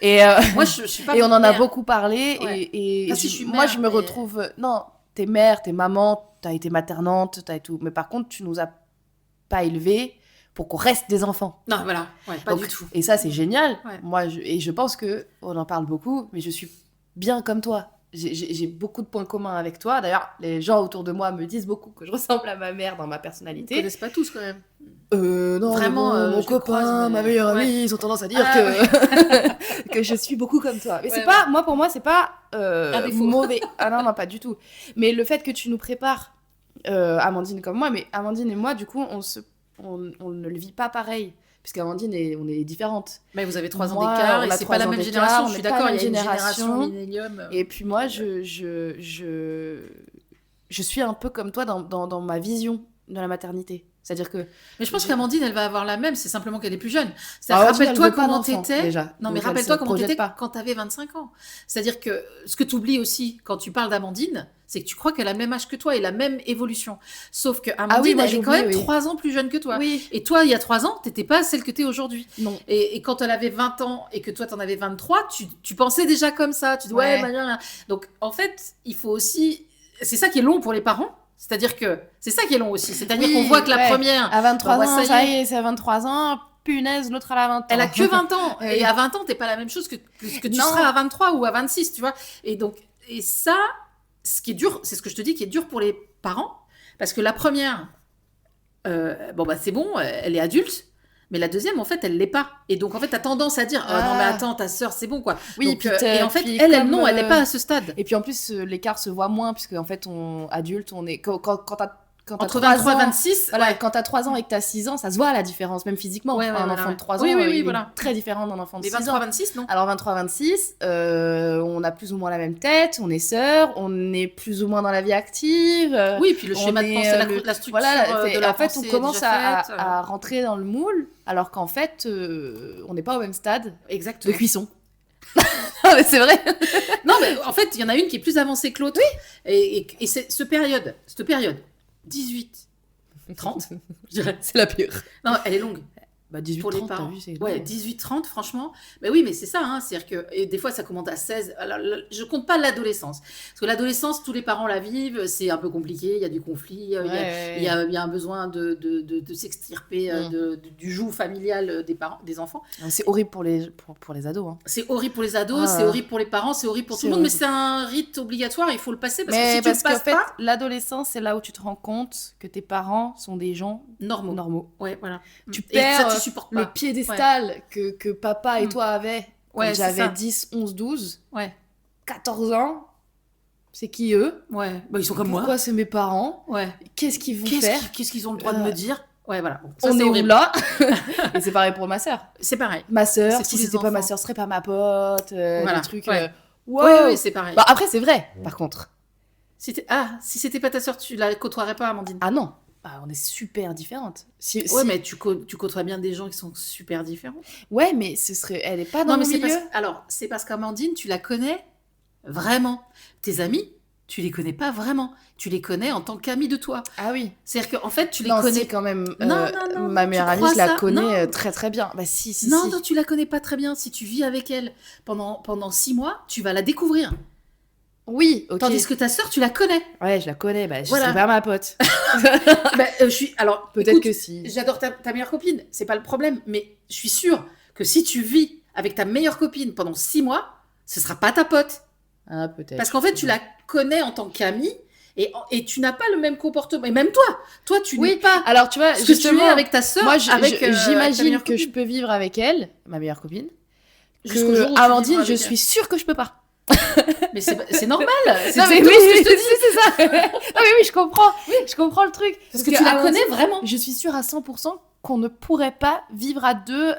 Et, Moi, je suis pas et on en a mère. beaucoup parlé. Ouais. Et Si, je suis moi, mère, je me mais- retrouve. Non, t'es mère, t'es maman, t'as été maternante, t'as et tout. Mais par contre, tu nous as pas élevés pour qu'on reste des enfants. Non, voilà, ouais, pas Donc, du tout. et ça, c'est génial. Ouais. Moi, et je pense que on en parle beaucoup, mais je suis bien comme toi. J'ai beaucoup de points communs avec toi. D'ailleurs, les gens autour de moi me disent beaucoup que je ressemble à ma mère dans ma Ils ne personnalité. connaissent pas tous quand même. Non, Vraiment, mais bon, mon je le croise, copain, mais- ma meilleure ouais. amie, ils ont tendance à dire Ah, que que je suis beaucoup comme toi. Mais Ouais, c'est pas, moi pour moi, c'est pas Un défaut. mauvais. Ah non, non, pas du tout. Mais le fait que tu nous prépares, Amandine comme moi, mais Amandine et moi, du coup, on ne le vit pas pareil. Puisqu'Amandine, on est différentes. Mais vous avez 3 ans Moi, d'écart on et a c'est 3 pas la ans même d'écart, génération. on Je suis n'est pas d'accord, la il y a une même génération génération. millénium. Et puis moi, je suis un peu comme toi dans ma vision de la maternité. C'est-à-dire que... Mais je pense qu'Amandine, elle va avoir la même, c'est simplement qu'elle est plus jeune. Ah, C'est-à-dire, Amandine, rappelle-toi elle veut pas comment d'enfant, t'étais. déjà. Non, mais Donc, elle rappelle-toi se comment projette t'étais pas. quand t'avais 25 ans. C'est-à-dire que ce que t'oublies aussi quand tu parles d'Amandine, c'est que tu crois qu'elle a le même âge que toi et la même évolution. Sauf que Amandine, moi, elle est quand j'oublie, même oui. 3 ans plus jeune que toi. Oui, Et toi, il y a 3 ans, t'étais pas celle que t'es aujourd'hui. non. Et quand elle avait 20 ans et que toi, t'en avais 23, tu pensais déjà comme ça. Tu dis, Ouais. Donc, en fait, il faut aussi... C'est ça qui est long pour les parents. C'est-à-dire que c'est ça qui est long aussi. C'est-à-dire Oui, qu'on voit que la ouais. première... À 23 Bah, ans, ça ça y y est, c'est à 23 ans, punaise, l'autre elle a 20 ans. Elle a que 20 ans. Oui. Et à 20 ans, t'es pas la même chose que tu Non. seras à 23 ou à 26, tu vois. Et donc, et ça, ce qui est dur, c'est ce que je te dis qui est dur pour les parents. Parce que la première, c'est bon, elle est adulte. Mais la deuxième, en fait, elle l'est pas. Et donc, en fait, t'as tendance à dire, non, mais attends, ta sœur, c'est bon, quoi. Oui, Donc, puis et en fait, puis elle, comme, non, elle n'est pas à ce stade. Et puis en plus, l'écart se voit moins, puisque en fait, adulte, on est. Quand t'as Entre 3 23 et ans, 26, voilà, ouais. quand t'as 3 ans et que t'as 6 ans, ça se voit la différence, même physiquement. Ouais, ouais, un voilà, enfant ouais. de 3 ans, Oui, oui, oui, il est voilà. très différent d'un enfant de Mais 6 23, ans. 26, non. Alors 23-26, on a plus ou moins la même tête, on est sœurs, on est plus ou moins dans la vie active. Oui, puis le on schéma de est, pensée, la structure voilà, de la en fait, pensée on est commence déjà faite. à rentrer dans le moule, alors qu'en fait, on n'est pas au même stade de Exactement. cuisson. Ah, mais c'est vrai. Non, mais en fait, il y en a une qui est plus avancée que l'autre. Et c'est cette période, 18, 30, je dirais. C'est la pire. Non, elle est longue. Bah 18 Pour les 30, t'as parents. vu, c'est Ouais, 18-30, franchement. Mais oui, mais c'est ça, hein, c'est-à-dire que et des fois, ça commence à 16. Alors, je compte pas l'adolescence. Parce que l'adolescence, tous les parents la vivent, c'est un peu compliqué, il y a du conflit, il y a un besoin de s'extirper du joug familial des parents, des enfants. C'est horrible pour les ados. Hein. C'est horrible pour les ados, Ah. c'est horrible pour les parents, c'est horrible pour tout C'est le monde, mais horrible. c'est un rite obligatoire, il faut le passer, parce que Mais si tu parce le qu'en passes fait, pas, l'adolescence, c'est là où tu te rends compte que tes parents sont des gens normaux. normaux. Ouais, voilà. Tu Et ça, perds tu supportes le pas. piédestal que papa et Mm. toi avaient quand Ouais, c'est j'avais ça. 10, 11, 12, Ouais, 14 ans. C'est qui eux? ouais. Bah, ils sont comme Pourquoi moi. c'est mes parents? Ouais. Qu'est-ce qu'ils vont faire? Qu'est-ce qu'ils ont le droit de me dire? Ouais, voilà. Bon, ça, On c'est est où horrible. là? Et c'est pareil pour ma sœur. C'est pareil. Ma sœur, C'est si tous les c'était pas ma enfants. sœur, ce serait pas ma pote. Voilà, Des trucs. ouais. Wow. Oui, oui, c'est pareil. Bah, après, c'est vrai, par contre. Si c'était pas ta sœur, tu la côtoierais pas, Amandine. Ah non, bah, on est super différentes. Ouais, mais tu côtoies bien des gens qui sont super différents. Ouais, mais elle est pas dans Non, mais le milieu. c'est parce qu'Amandine, tu la connais vraiment. Tes amis, tu les connais pas vraiment. Tu les connais en tant qu'amis de toi. Ah oui. C'est-à-dire qu'en fait, tu les Non, connais. si, quand même. Non, ma tu meilleure amie, crois je la ça connais Non. très très bien. Bah si, si, Non, si. non, tu la connais pas très bien. Si tu vis avec elle pendant 6 mois, tu vas la découvrir. Oui, ok. Tandis que ta sœur, tu la connais. Ouais, je la connais. Bah, je Voilà. sais pas ma pote. Alors, Peut-être écoute, que si. j'adore ta meilleure copine, c'est pas le problème, mais je suis sûre que si tu vis avec ta meilleure copine pendant 6 mois, ce sera pas ta pote. Ah, peut-être. Parce qu'en fait, tu la connais en tant qu'amie et tu n'as pas le même comportement. Et même toi, tu n'es pas Alors, tu vois, ce que tu es justement, avec ta sœur. moi, avec ta j'imagine meilleure que je copine. peux vivre avec elle, ma meilleure copine. Jusqu'au jour où tu Amandine, vivras je avec elle. suis sûre que je peux pas. Mais c'est normal. C'est Non, mais exactement ce que je te dis. c'est ça. Non, mais oui, je comprends. Je comprends le truc. Parce que tu la Amandine, connais vraiment. Je suis sûre à 100% qu'on ne pourrait pas vivre à deux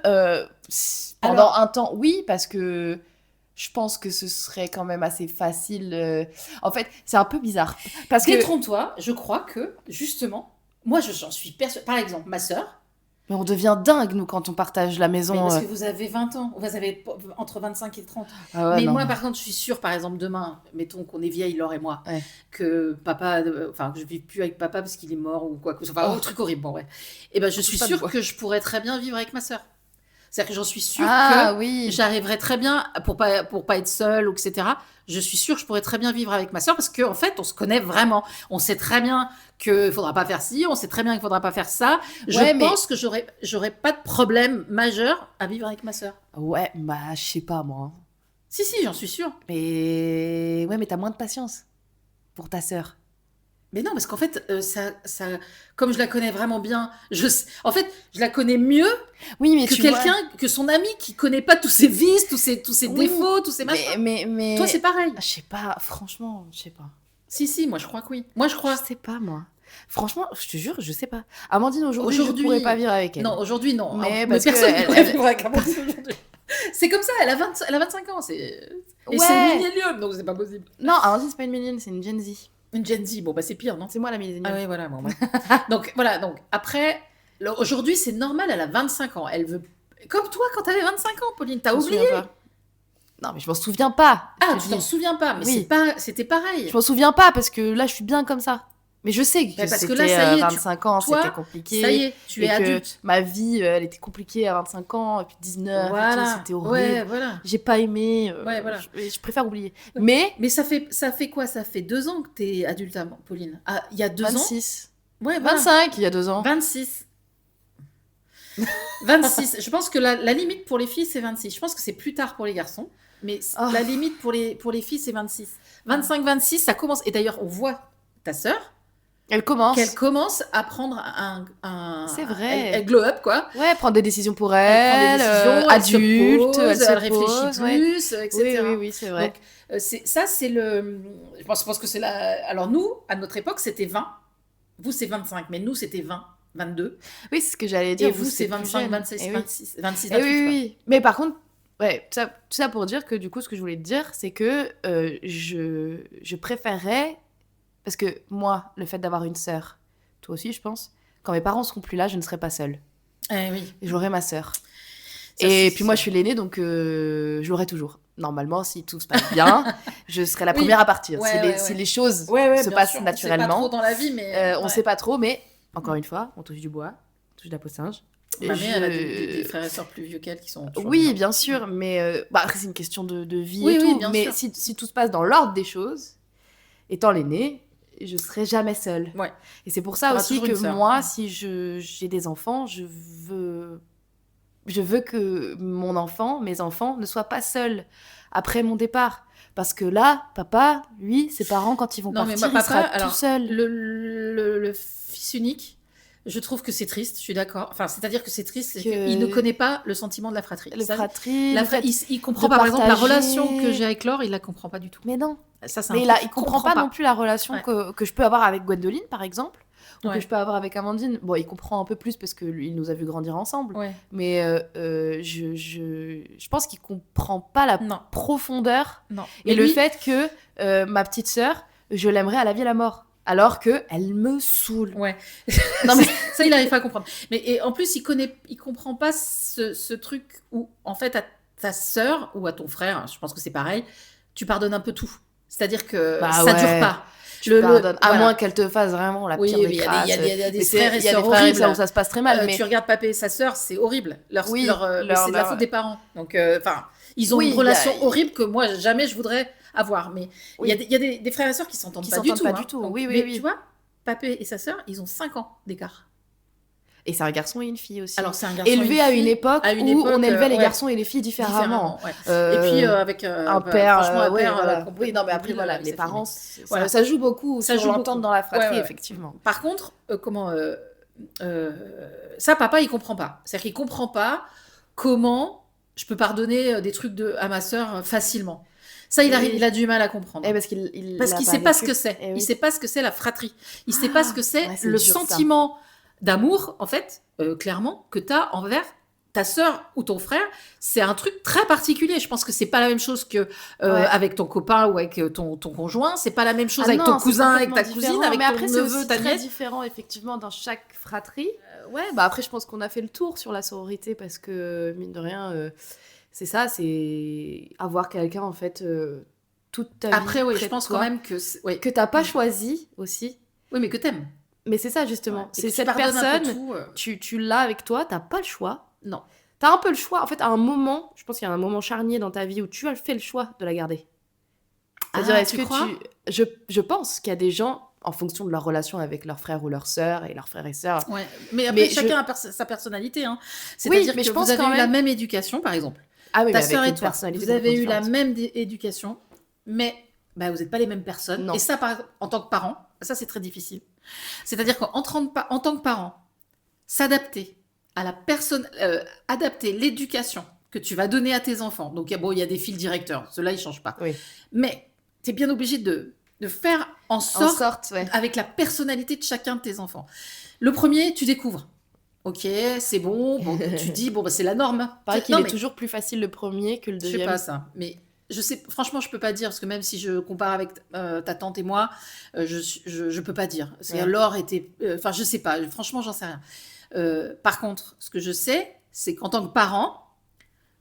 pendant un temps. Oui, parce que je pense que ce serait quand même assez facile. En fait, c'est un peu bizarre. Parce que... Détrompe-toi, je crois que, justement, moi, j'en suis persuadée. Par exemple, ma sœur, Mais on devient dingue, nous, quand on partage la maison. mais parce que vous avez 20 ans, vous avez entre 25 et 30. Ah ouais, Mais non. moi, par contre, je suis sûre, par exemple, demain, mettons qu'on est vieille, Laure et moi, Ouais. que papa, que je ne vis plus avec papa parce qu'il est mort ou quoi que ce soit. Enfin, Oh. un truc horrible, bon, ouais. Et ben, je suis Pas de sûre bois. que je pourrais très bien vivre avec ma sœur. C'est-à-dire que j'en suis sûre Ah que oui. j'arriverai très bien, pour pas être seule, ou etc. Je suis sûre que je pourrais très bien vivre avec ma sœur parce qu'en fait, on se connaît vraiment. On sait très bien qu'il ne faudra pas faire ci, on sait très bien qu'il ne faudra pas faire ça. Ouais, Je pense que j'aurais pas de problème majeur à vivre avec ma sœur. Ouais, bah, je sais pas, moi. Si, j'en suis sûre. Mais ouais, mais t'as moins de patience pour ta sœur. Mais non, parce qu'en fait, comme je la connais vraiment bien, en fait, je la connais mieux Oui, mais que tu vois... quelqu'un, que son ami qui connaît pas tous ses vices, tous ses Oui, défauts, tous ses machins. mais... Toi, c'est pareil. Je sais pas, franchement, je sais pas. Si, moi je crois que oui. Moi je crois. Je sais pas, moi. Franchement, je te jure, je sais pas. Amandine, aujourd'hui, je pourrais pas vivre avec elle. Non, aujourd'hui, non. Mais Mais parce personne que ne pourrait vivre avec Amandine aujourd'hui. C'est comme ça, elle a 25 ans. Et Ouais. c'est le millénium, donc c'est pas possible. Non, Amandine, c'est pas une milléniale, c'est une Gen Z. Une Gen Z, bon bah c'est pire, non? C'est moi la milléniale. Ah oui, voilà. Bon, donc voilà, donc après, aujourd'hui c'est normal, elle a 25 ans. Elle veut. Comme toi quand t'avais 25 ans, Pauline, t'as Je m'en oublié? souviens pas. Non, mais je m'en souviens pas. Ah, je te tu t'en dis. souviens pas, mais Oui. c'était pareil. Je m'en souviens pas parce que là, je suis bien comme ça. Mais je sais que Mais parce que c'était là, ça y est, 25 ans, toi, c'était compliqué. Ça y est, tu et es que adulte. ma vie, elle était compliquée à 25 ans, et puis 19, et tout, Voilà. c'était horrible. Ouais, voilà. J'ai pas aimé. Ouais, voilà. Je préfère oublier. Ouais. Mais Mais ça fait quoi? Ça fait 2 ans que t'es adulte, Pauline. Ah, il y a 2 ans? 26. Ouais, voilà. 25, il y a 2 ans. 26. 26. Je pense que la limite pour les filles, c'est 26. Je pense que c'est plus tard pour les garçons. Mais Oh. la limite pour les filles, c'est 26. 25, 26, ça commence. Et d'ailleurs, on voit ta sœur Elle commence. qu'elle commence à prendre un C'est vrai. Elle glow up, quoi. Ouais, prendre des décisions pour Elle elle, prend des décisions, adulte, elle se pose, elle réfléchit pose, ouais. plus, etc. Oui, c'est vrai. Donc, c'est le. Je pense que c'est la. Alors, nous, à notre époque, c'était 20. Vous, c'est 25. Mais nous, c'était 20, 22. Oui, c'est ce que j'allais dire. Et vous, c'est plus 25, jeune. 26, Eh oui. 26, 26, Eh 28. oui, quoi. oui. Mais par contre, ouais, tout ça pour dire que du coup, ce que je voulais te dire, c'est que je préférerais, parce que moi, le fait d'avoir une sœur, toi aussi, je pense, quand mes parents seront plus là, je ne serai pas seule. Oui. J'aurai ma sœur. Ça, Et c'est puis moi, sûr. je suis l'aînée, donc je l'aurai toujours. Normalement, si tout se passe bien, je serai la Oui. première à partir. Ouais, si ouais. les choses Ouais, se bien passent sûr. On naturellement. sait pas trop dans la vie, mais. On sait pas trop, mais encore une fois, on touche du bois, on touche de la peau de singe. Ma mère, elle a des Je- frères et sœurs plus vieux qu'elle qui sont. toujours Oui, vivants. bien sûr, mais après, c'est une question de vie Oui, et oui, tout. bien Mais sûr. si tout se passe dans l'ordre des choses, étant l'aînée, je serai jamais seule. Ouais. Et c'est pour ça T'auras aussi toujours que une sœur. moi, si j'ai des enfants, je veux que mes enfants, ne soient pas seuls après mon départ. Parce que là, papa, lui, ses parents, quand ils vont Non, mais partir, papa, il sera alors, tout seul. Le fils unique, je trouve que c'est triste, je suis d'accord. Enfin, c'est-à-dire que c'est triste, c'est Que- qu'il ne connaît pas le sentiment de la fratrie. Le Ça, fratrie, la le fra- fait- il comprend de pas, par exemple, la partager. relation que j'ai avec Laure, il la comprend pas du tout. Mais non. Ça, c'est un Mais truc là, qu'il il comprend pas non plus la relation Ouais. que je peux avoir avec Gwendoline, par exemple, ou Ouais. que je peux avoir avec Amandine. Bon, il comprend un peu plus parce que lui, il nous a vu grandir ensemble. Ouais. Mais je pense qu'il comprend pas la Non. profondeur Non. et Mais le lui- fait que ma petite sœur, je l'aimerais à la vie et à la mort. Alors que elle me saoule. Ouais. Non, mais- Ça, il arrive pas à comprendre. Et en plus, il comprend pas ce truc où, en fait, à ta sœur ou à ton frère, je pense que c'est pareil, tu pardonnes un peu tout. C'est-à-dire que Bah ça ouais. dure pas. Tu pardonnes. À voilà. moins qu'elle te fasse vraiment la Oui, pire mais des il y a crasses. des Mais frères et il y a sœurs des frères et sœurs horribles. où ça se passe très mal. Mais Tu regardes papa et sa sœur, c'est horrible. Oui, Mais c'est de la faute des parents. Donc, enfin, ils ont Oui, une relation il y a- horrible que moi, jamais je voudrais avoir. Mais Oui. il y a des frères et sœurs qui s'entendent Qui pas du s'entendent tout. pas hein. du tout. Donc, Oui, mais oui. tu vois, papa et sa sœur, ils ont 5 ans d'écart. Et c'est un garçon et une fille aussi. Alors, c'est un garçon Élevé et à fille, une époque à une où époque, on élevait les ouais, garçons et les filles différemment. ouais. Euh, Et puis, avec un bah, père, franchement, un ouais, père, voilà. complètement Oui, non, mais après, débile voilà, avec les sa parents, fille. ça, Voilà. ça joue beaucoup Ça sur joue l'entente beaucoup. dans la fratrie, Ouais, ouais. effectivement. Par contre, ça, papa, il comprend pas. C'est-à-dire qu'il comprend pas comment je peux pardonner des trucs à ma sœur facilement. Ça, il a du mal à comprendre. Parce qu'il Parce l'a qu'il pas sait pas ce vécu. que c'est. Eh oui. Il sait pas ce que c'est la fratrie. Il sait pas ce que c'est ouais, c'est le dur, ça. sentiment d'amour, en fait, clairement, que tu as envers ta sœur ou ton frère. C'est un truc très particulier. Je pense que c'est pas la même chose que Ouais. avec ton copain ou avec ton conjoint. C'est pas la même chose Ah avec non, ton c'est cousin, avec ta complètement cousine, différent. avec mais ton après, c'est neveu, aussi ta très nièce. différent, effectivement, dans chaque fratrie. Ouais, bah après, je pense qu'on a fait le tour sur la sororité parce que, mine de rien, c'est ça, c'est avoir quelqu'un, en fait, toute ta vie. Après, oui, près je de pense toi, quand même que que t'as pas choisi aussi. oui, mais que t'aimes. Mais c'est ça, justement. Ouais. Et C'est que tu cette pardonnes un peu personne, tout, tu l'as avec toi, t'as pas le choix. Non. t'as un peu le choix. En fait, à un moment, je pense qu'il y a un moment charnier dans ta vie où tu as fait le choix de la garder. C'est-à-dire, est-ce tu que crois? je pense qu'il y a des gens, en fonction de leur relation avec leurs frères ou leurs sœurs et leurs frères et sœurs. Ouais, mais après, Mais chacun a sa personnalité. Hein. Oui, C'est-à-dire mais que je pense vous avez quand eu la même. même éducation, par exemple. Ah oui, mais Ta sœur avec et une toi, personnalité vous avez eu complètement la différente. même éducation, mais bah, vous n'êtes pas les mêmes personnes. Non. Et ça, en tant que parent, ça, c'est très difficile. C'est-à-dire qu'en en tant que parent, s'adapter à la personne, adapter l'éducation que tu vas donner à tes enfants. Donc, il y a des fils directeurs, ceux-là, ils ne changent pas. Oui. Mais tu es bien obligé de faire en En sorte, sorte, ouais. avec la personnalité de chacun de tes enfants. Le premier, tu découvres. Ok, c'est bon. Tu dis, bon, bah, c'est la norme. Pareil qu'il Non, est mais toujours plus facile le premier que le je sais deuxième. pas ça. Mais je sais, franchement, je peux pas dire, parce que même si je compare avec ta tante et moi, je peux pas dire. Ouais. Laure était. Enfin, je sais pas. Franchement, j'en sais rien. Par contre, ce que je sais, c'est qu'en tant que parent,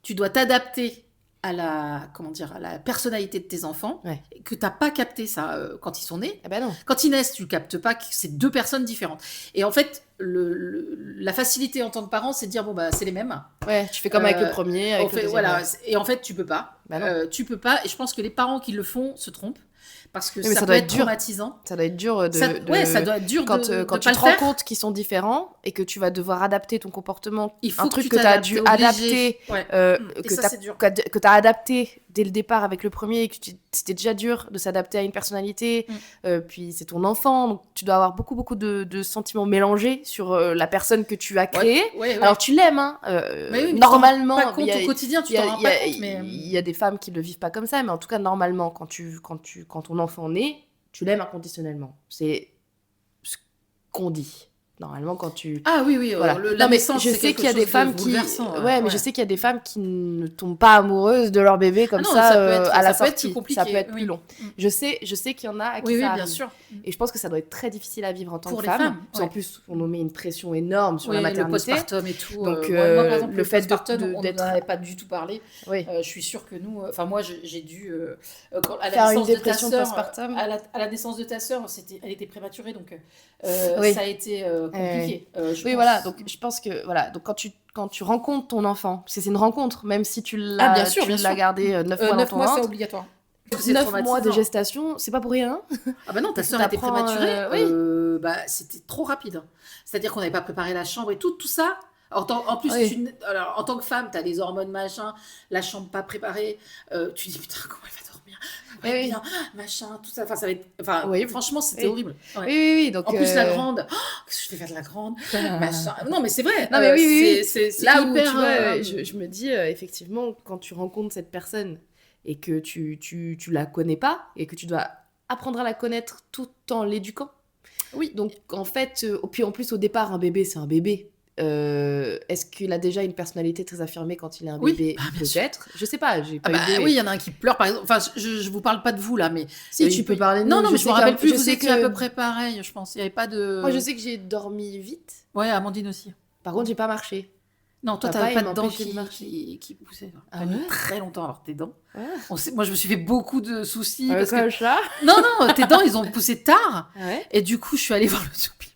tu dois t'adapter à la personnalité de tes enfants, Ouais. et que tu n'as pas capté ça quand ils sont nés. Ah ben non. Quand ils naissent, tu ne captes pas que c'est deux personnes différentes. Et en fait, la facilité en tant que parent, c'est de dire, bon, bah, c'est les mêmes. Ouais, tu fais comme avec le premier, avec le deuxième. Voilà. Ouais. Et en fait, tu peux pas. Bah non. Tu peux pas. Et je pense que les parents qui le font se trompent. Parce que Oui, mais ça ça peut doit être être dur. traumatisant. Ça doit être dur Ouais, ça doit être dur quand, de quand de tu pas te le rends faire. compte qu'ils sont différents et que tu vas devoir adapter ton comportement. Il faut un que truc tu que tu as t'adaptes, dû t'es obligé. adapter, Ouais. Et que ça, tu c'est dur. as adapté dès le départ avec le premier et que c'était déjà dur de s'adapter à une personnalité. Puis c'est ton enfant, donc tu dois avoir beaucoup, beaucoup de sentiments mélangés sur la personne que tu as créée. Ouais. Alors tu l'aimes, hein. Mais oui, mais Normalement, tu t'en rends pas compte au quotidien, tu t'en rends pas compte. Mais il y a des femmes qui ne le vivent pas comme ça, mais en tout cas, normalement, quand ton enfant naît, tu l'aimes inconditionnellement. C'est ce qu'on dit. Normalement, quand tu... ah oui, Voilà. la Non, mais naissance, je c'est sais quelque qu'il y a chose des de femmes qui... bouleversant. Ouais, mais je sais qu'il y a des femmes qui ne tombent pas amoureuses de leur bébé comme Ah non, ça, ça peut être- à la ça peut être sortie. plus compliqué, Ça peut être oui. plus long. Je sais qu'il y en a à qui Oui, ça bien arrive. sûr. Et je pense que ça doit être très difficile à vivre en tant Pour que les femme. femmes, Parce qu'en ouais. plus, on nous met une pression énorme sur la Oui, le maternité. postpartum et tout. Donc, moi, par exemple, le fait postpartum, on d'être... n'en avait pas du tout parlé. Oui. Je suis sûre que nous... Enfin, moi, j'ai dû... à la Faire une naissance de ta dépression sœur, postpartum. à la naissance de ta sœur, elle était prématurée, donc Oui. ça a été compliqué. Je Oui, pense. voilà. Donc, je pense que... Voilà. Donc, quand tu rencontres ton enfant, c'est une rencontre, même si tu l'as bien sûr. gardé 9 mois dans 9 ton mois, c'est ventre. obligatoire. 9 mois de gestation, c'est pas pour rien. Ah bah non, ta Parce que sœur était t'apprends, prématurée. Bah, c'était trop rapide. C'est-à-dire qu'on n'avait pas préparé la chambre et tout ça. En plus, Oui. alors, en tant que femme, tu as les hormones, machin, la chambre pas préparée. Tu dis, putain, comment elle va dormir? Eh oui. Bien, machin, tout ça. Enfin, ça va être... enfin Oui. franchement, c'était Oui. horrible. Ouais. Oui. Donc, En plus, la grande, qu'est-ce que je vais faire de la grande machin. Non, mais c'est vrai. Non, mais oui. C'est Là où, hyper... tu vois, je me dis, effectivement, quand tu rencontres cette personne et que tu la connais pas et que tu dois apprendre à la connaître tout en l'éduquant. Oui. Donc, en fait, puis en plus, au départ, un bébé, c'est un bébé. Est-ce qu'il a déjà une personnalité très affirmée quand il est un Oui, bébé? bien sûr. Peut-être. Je sais pas, j'ai pas Ah bah idée. oui, il y en a un qui pleure, par exemple. Enfin, je vous parle pas de vous, là, mais... Si, tu peux parler de Non, nous. non, mais je me rappelle plus, je vous sais étiez à peu près pareil, je pense. Il n'y avait pas de... Moi, je sais que j'ai dormi vite. Ouais, Amandine aussi. Par contre, j'ai pas marché. Non, toi, Papa, t'avais il pas de dents m'empêchait de marcher. qui poussaient. Ah T'as mis ouais très longtemps à avoir tes dents. Ouais. Moi, je me suis fait beaucoup de soucis. parce Comme que... ça. Non, tes dents, ils ont poussé tard. Ouais. Et du coup, je suis allée voir le soupir.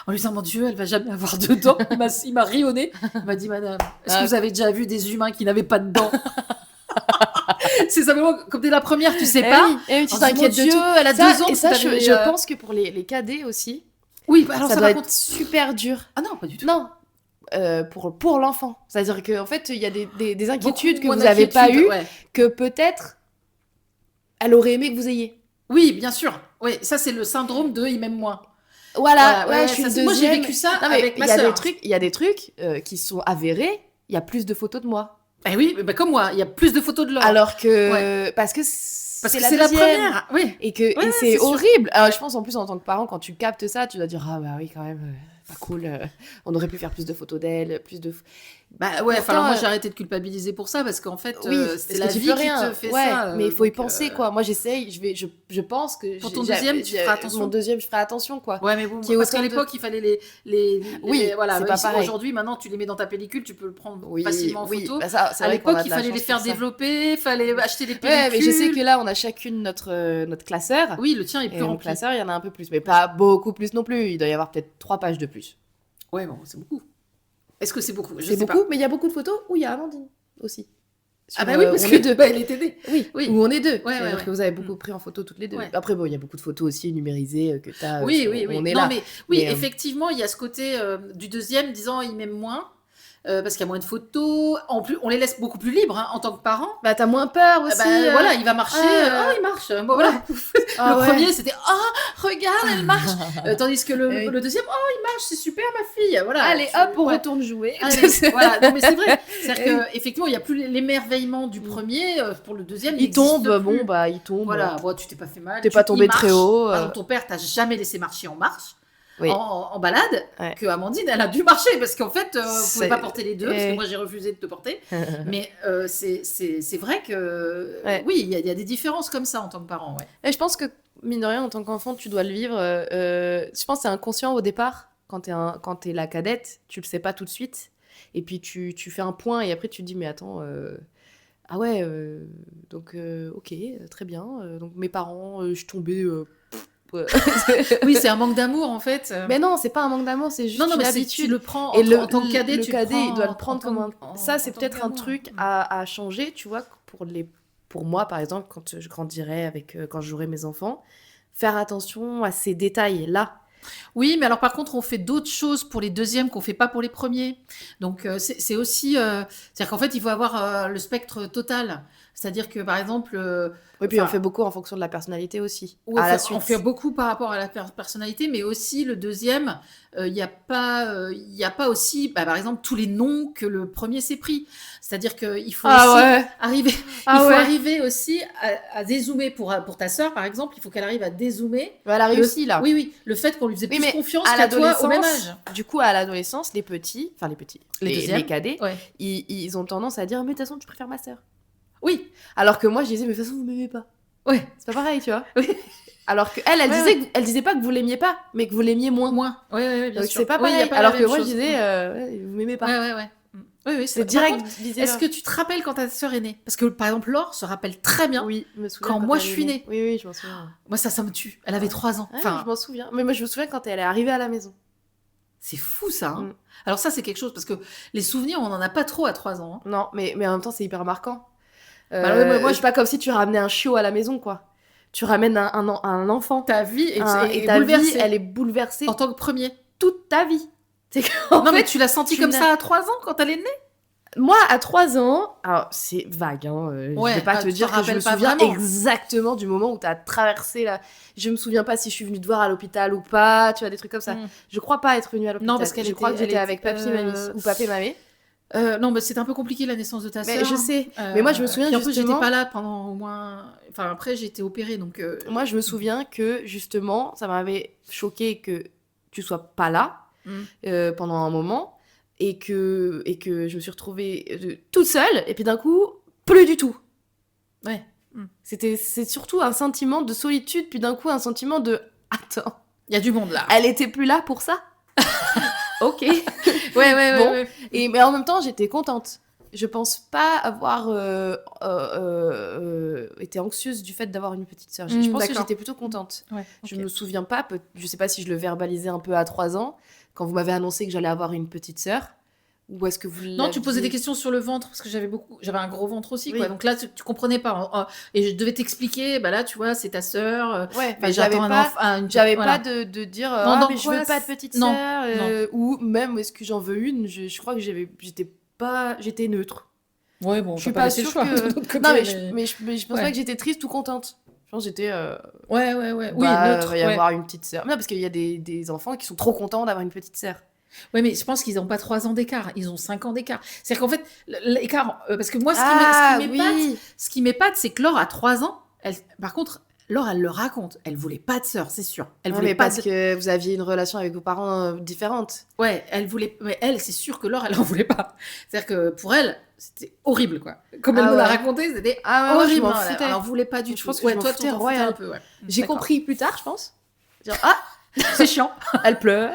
En lui disant, mon Dieu, elle va jamais avoir de dents. Il m'a ri au nez. Il m'a dit, madame, est-ce que vous avez déjà vu des humains qui n'avaient pas de dents? C'est simplement, comme t'es la première, tu sais pas. Et tu On se dit, t'inquiètes mon de Dieu, tout. elle a Ça, 2 ans. et ça, t'avais, je pense que pour les cadets aussi, Oui, alors ça ça, doit par être contre... super dur. Ah non, pas du tout. Non, pour l'enfant. C'est-à-dire qu'en fait, il y a des inquiétudes que Beaucoup vous n'avez pas d'inquiétudes, eues, ouais. que peut-être elle aurait aimé que vous ayez. Oui, bien sûr. Oui, ça, c'est le syndrome de il m'aime moins. Voilà, Voilà, je suis ça, le deuxième. moi, j'ai vécu ça Non, mais avec ma il y a sœur. il y a des trucs qui sont avérés. Il y a plus de photos de moi. Eh oui, bah, comme moi, il y a plus de photos de Laure. Alors que parce que parce que c'est c'est la première. Oui. et que Ouais, et c'est c'est sûr. horrible. Alors, je pense en plus en tant que parent, quand tu captes ça, tu dois dire ah bah oui quand même pas cool. On aurait pu faire plus de photos d'elle, plus de. Bah ouais. Pourtant, Alors moi, j'ai arrêté de culpabiliser pour ça parce qu'en fait, Oui, c'est parce la que tu vie peux qui rien. te fait Ouais, ça. mais il faut y donc, penser quoi. Moi j'essaye, je pense que Pour ton deuxième, tu feras attention. Mon deuxième, je ferai attention quoi. Ouais, mais bon, Qui est parce qu'à autant de- l'époque, il fallait les Oui, voilà. c'est Même pas si pareil. Aujourd'hui, maintenant, tu les mets dans ta pellicule, tu peux le prendre Oui, facilement en oui. photo. Bah ça, c'est À vrai qu'on l'époque, a de il la fallait chance les faire pour ça. développer, il fallait acheter des pellicules. Ouais, mais je sais que là, on a chacune notre classeur. Oui, le tien est Et plus mon rempli. classeur, il y en a un peu plus, mais pas beaucoup plus non plus. Il doit y avoir peut-être 3 pages de plus. Ouais, bon, c'est beaucoup. Est-ce que c'est beaucoup? Je C'est sais beaucoup, pas. mais il y a beaucoup de photos où il y a Amandine aussi. Ah bah oui, parce on que est deux. bah, elle était née. Oui, Oui. où on est deux. Ouais, C'est-à-dire ouais. que vous avez beaucoup pris en photo toutes les deux. Ouais. Après, bon, il y a beaucoup de photos aussi numérisées que tu as. Oui, oui, oui. On est Non, là. mais oui, Mais, effectivement, il y a ce côté du deuxième disant il m'aime moins parce qu'il y a moins de photos. En plus, on les laisse beaucoup plus libres en tant que parents. bah, t'as moins peur aussi. Voilà, il va marcher. Il marche. Bon, voilà. Ah, Le ouais. premier, c'était regarde, elle marche. Tandis que le deuxième, il marche, c'est super, ma fille. Voilà. Allez, hop, on retourne jouer. Allez, voilà. Non, mais c'est vrai. C'est-à-dire qu'effectivement, il n'y a plus l'émerveillement du premier. Pour le deuxième, Il tombe, n'existe plus. bon, bah, il tombe. Voilà, bon, tu t'es pas fait mal. T'es pas tombé il marche. très haut. Par exemple, ton père t'a jamais laissé marcher en marche. Oui. En balade, Ouais. que Amandine, elle a dû marcher parce qu'en fait, vous C'est- pouvez pas porter les deux, parce que Ouais. moi j'ai refusé de te porter. Mais c'est vrai que Ouais. oui, il y a des différences comme ça en tant que parent. Ouais. Et je pense que, mine de rien, en tant qu'enfant, tu dois le vivre. Je pense que c'est inconscient au départ. Quand t'es la cadette, tu le sais pas tout de suite. Et puis tu fais un point et après tu te dis, mais attends, ah ouais, donc ok, très bien. Donc mes parents, je suis tombée. Oui, c'est un manque d'amour en fait. Mais non, c'est pas un manque d'amour, c'est juste non, une mais tu habitude. le prends Et en tant que cadet, le tu cadet, prends il doit le en prendre tant comme un. en Ça, c'est tant peut-être un qu'amour. truc à changer, tu vois, pour moi, par exemple, quand je grandirai quand j'aurai mes enfants, faire attention à ces détails-là. Oui, mais alors par contre, on fait d'autres choses pour les deuxièmes qu'on fait pas pour les premiers. Donc c'est aussi, c'est-à-dire qu'en fait, il faut avoir le spectre total. C'est-à-dire que par exemple, Oui, puis enfin, on fait beaucoup en fonction de la personnalité aussi. on à la fait, suite. on fait beaucoup par rapport à la personnalité, mais aussi le deuxième, il n'y a pas aussi, par exemple, tous les noms que le premier s'est pris. C'est-à-dire qu'il faut aussi arriver, arriver aussi à dézoomer pour ta sœur, par exemple. Il faut qu'elle arrive à dézoomer. Elle a réussi là. Oui, le fait qu'on lui faisait plus mais confiance à qu'à toi au même l'adolescence, âge. Du coup, à l'adolescence, les deuxièmes, les cadets, ouais. ils ont tendance à dire, mais de toute façon, tu préfères ma sœur. Oui. Alors que moi, je disais, mais de toute façon, vous m'aimez pas. Ouais. C'est pas pareil, tu vois. Oui. Alors qu'elle, elle disait pas que vous l'aimiez pas, mais que vous l'aimiez moins. Ouais, bien Donc sûr. c'est pas Oui, pareil. y a pas la Alors que même moi, je chose. disais, vous m'aimez pas. Ouais. Oui, C'est par direct. contre, est-ce que tu te rappelles quand ta sœur est née? Parce que par exemple, Laure se rappelle très bien. Oui, je me souviens. Quand moi elle je est suis née. Oui, je m'en souviens. Moi, ça me tue. Elle avait 3 ans. Ouais, Enfin, je m'en souviens. Mais moi, je me souviens quand elle est arrivée à la maison. c'est fou ça. Hein. Mm. Alors ça, c'est quelque chose parce que les souvenirs, on n'en a pas trop à 3 ans. Hein. Non, mais en même temps, c'est hyper marquant. Ouais, moi, c'est pas comme si tu ramenais un chiot à la maison, quoi. Tu ramènes un enfant. Ta vie est ta bouleversée. vie, elle est bouleversée En tant que premier. toute ta vie. Non, mais tu l'as senti tu comme n'as- ça à 3 ans quand elle est née? Moi, à 3 ans, alors c'est vague, hein, Ouais, je vais pas te tu dire t'en que je me rappelles pas souviens vraiment. exactement du moment où tu as traversé la. Je me souviens pas si je suis venue te voir à l'hôpital ou pas, tu vois, des trucs comme ça. Mm. Je crois pas être venue à l'hôpital. Non, parce qu'elle je crois que était- j'étais elle avec était, papy, mamie ou papé, mamie. Non, mais c'est un peu compliqué la naissance de ta sœur. Mais je sais. Mais moi, je me souviens puis en plus, justement. j'étais pas là pendant au moins. Enfin, après, j'ai été opérée, donc. Moi, je me souviens que justement, ça m'avait choqué que tu sois pas là pendant un moment et que je me suis retrouvée toute seule et puis d'un coup, plus du tout. Ouais. C'est surtout un sentiment de solitude, puis d'un coup, un sentiment de attends, Il y a du monde là. elle était plus là pour ça. Ok. Ouais. Bon. Ouais. Mais en même temps, j'étais contente. Je pense pas avoir été anxieuse du fait d'avoir une petite sœur. Je pense que d'accord. j'étais plutôt contente. Ouais, Je ok. me souviens pas, je sais pas si je le verbalisais un peu à 3 ans, quand vous m'avez annoncé que j'allais avoir une petite sœur. Ou est-ce que vous Non, tu posais l'aviez- des questions sur le ventre parce que j'avais un gros ventre aussi, Oui. quoi. Donc là, tu comprenais pas. Et je devais t'expliquer, bah là, tu vois, c'est ta sœur. Ouais, Mais mais j'avais voilà. pas de dire Non, ah, donc, mais je ouais, veux pas de petite non, sœur ou même est-ce que j'en veux une. Je crois que j'étais neutre. Ouais, bon, Je suis t'as pas laissé le sûre choix, que de l'autre côté, non mais- mais je pense Ouais. pas que j'étais triste ou contente. Je pense que j'étais Ouais. Oui, bah, neutre. va y Ouais. avoir une petite sœur. Non, parce qu'il y a des enfants qui sont trop contents d'avoir une petite sœur. Ouais, mais je pense qu'ils n'ont pas 3 ans d'écart, ils ont 5 ans d'écart. C'est-à-dire qu'en fait, l'écart. Parce que moi, ce qui m'épate, c'est que Laure, à 3 ans, par contre, Laure, elle le raconte. Elle voulait pas de sœur, c'est sûr. Elle Non, voulait mais pas parce que vous aviez une relation avec vos parents différente. Ouais, elle voulait. Mais elle, c'est sûr que Laure, elle en voulait pas. C'est-à-dire que pour elle, c'était horrible, quoi. Comme elle Ah me l'a ouais. raconté, c'était Ah ouais, moi, je horrible. m'en hein. foutais. Elle en voulait pas du Je tout. pense que je m'en toi, foutais tu t'en royal. un peu, ouais. J'ai D'accord. compris plus tard, je pense. Genre, ah, C'est chiant. Elle pleure.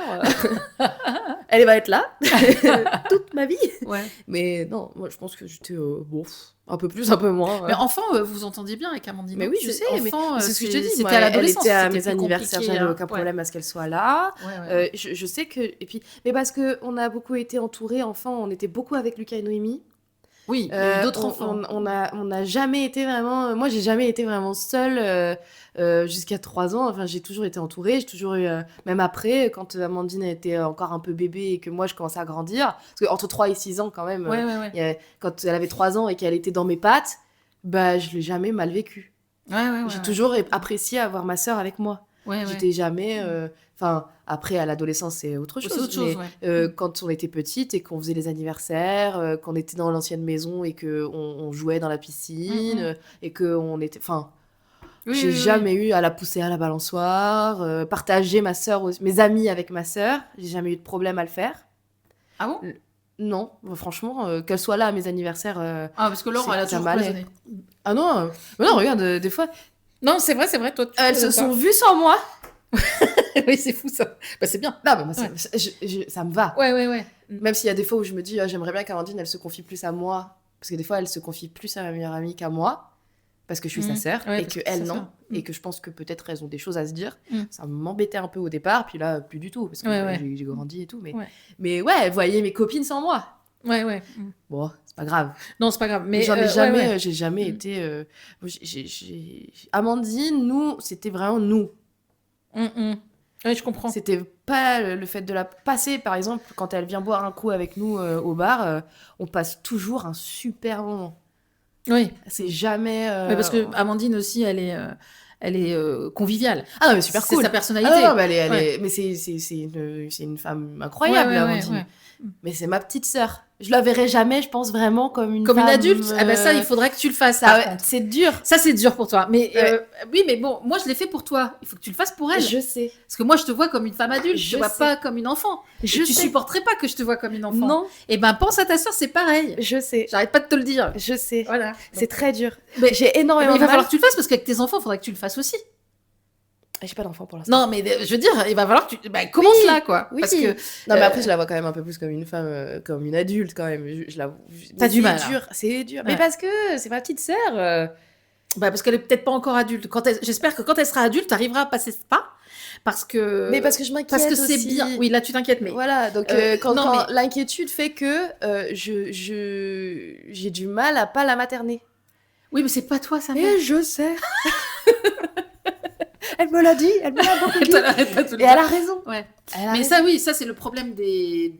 Elle va être là toute ma vie. Ouais. Mais non, moi je pense que j'étais un peu plus, un peu moins. Mais enfant, vous entendiez bien avec Amandine. Mais oui, je sais. Enfant, Mais c'est ce que je te dis. C'était Moi, à l'adolescence. elle était à c'était mes plus anniversaires, compliqué, j'avais hein. aucun problème à ce qu'elle soit là. Ouais. Je sais que. Et puis, mais parce qu'on a beaucoup été entourés, enfants, on était beaucoup avec Lucas et Noémie. Oui, il y a eu d'autres enfants. On a jamais été vraiment. Moi, j'ai jamais été vraiment seule jusqu'à 3 ans. Enfin, j'ai toujours été entourée. J'ai toujours eu. Même après, quand Amandine était encore un peu bébé et que moi, je commençais à grandir. Parce qu'entre 3 et 6 ans, quand même, quand elle avait 3 ans et qu'elle était dans mes pattes, bah, je l'ai jamais mal vécu. J'ai toujours apprécié avoir ma sœur avec moi. J'étais jamais. Enfin, après, à l'adolescence, c'est autre chose. C'est autre chose, quand on était petite et qu'on faisait les anniversaires, qu'on était dans l'ancienne maison et qu'on jouait dans la piscine, et qu'on était. Enfin, j'ai jamais eu à la pousser à la balançoire, partager mes amis avec ma sœur. J'ai jamais eu de problème à le faire. Ah bon? Non, franchement, qu'elle soit là à mes anniversaires. Parce que Laure, elle a toujours cloisonné. Ah non, non, regarde, des fois. Non, c'est vrai, toi. Elles se sont vues sans moi. Oui, c'est fou ça. Bah, c'est bien. Non, mais moi, ça me va. Ouais. Même s'il y a des fois où je me dis, j'aimerais bien qu'Amandine, elle se confie plus à moi. Parce que des fois, elle se confie plus à ma meilleure amie qu'à moi. Parce que je suis sa sœur. Et qu'elle, non. Et que je pense que peut-être elles ont des choses à se dire. Ça m'embêtait un peu au départ. Puis là, plus du tout. Parce que j'ai grandi et tout. Mais ouais, elle voyait mes copines sans moi. Ouais. Bon, c'est pas grave. Non, c'est pas grave. Mais j'ai jamais été. Amandine, nous, c'était vraiment nous. Oui, je comprends. C'était pas le fait de la passer, par exemple, quand elle vient boire un coup avec nous au bar, on passe toujours un super moment. Oui. C'est jamais. Mais parce que Amandine aussi, elle est conviviale. Ah non, mais super cool. C'est sa personnalité. Ah non, mais mais c'est une femme incroyable, Amandine. Ouais. Mais c'est ma petite sœur. Je la verrai jamais, je pense, vraiment comme une femme, une adulte. Ah ben ça, il faudrait que tu le fasses. C'est dur. Ça, c'est dur pour toi. Mais oui, mais bon, moi, je l'ai fait pour toi. Il faut que tu le fasses pour elle. Je sais. Parce que moi, je te vois comme une femme adulte. Je te vois pas comme une enfant. Tu supporterais pas que je te vois comme une enfant. Non. Et ben, pense à ta sœur, c'est pareil. Je sais. J'arrête pas de te le dire. Je sais. Voilà. C'est très dur. Mais j'ai énormément il va falloir que tu le fasses parce qu'avec tes enfants, il faudrait que tu le fasses aussi. J'ai pas d'enfant pour l'instant. Non, mais je veux dire, il va falloir que tu commences là, quoi. Oui. Parce que non, mais après, je la vois quand même un peu plus comme une femme, comme une adulte quand même. T'as du mal. C'est dur. Ouais. Mais parce que c'est ma petite sœur. Parce qu'elle est peut-être pas encore adulte. J'espère que quand elle sera adulte, t'arriveras à passer ce pas. Parce que je m'inquiète. Parce que c'est aussi. bien. Oui, là, tu t'inquiètes, mais voilà. Donc quand l'inquiétude fait que j'ai du mal à pas la materner. Oui, mais c'est pas toi, ça. Et je sais. Elle me l'a dit, elle me l'a beaucoup dit. Et elle a raison. Ouais. Mais ça, oui, ça c'est le problème des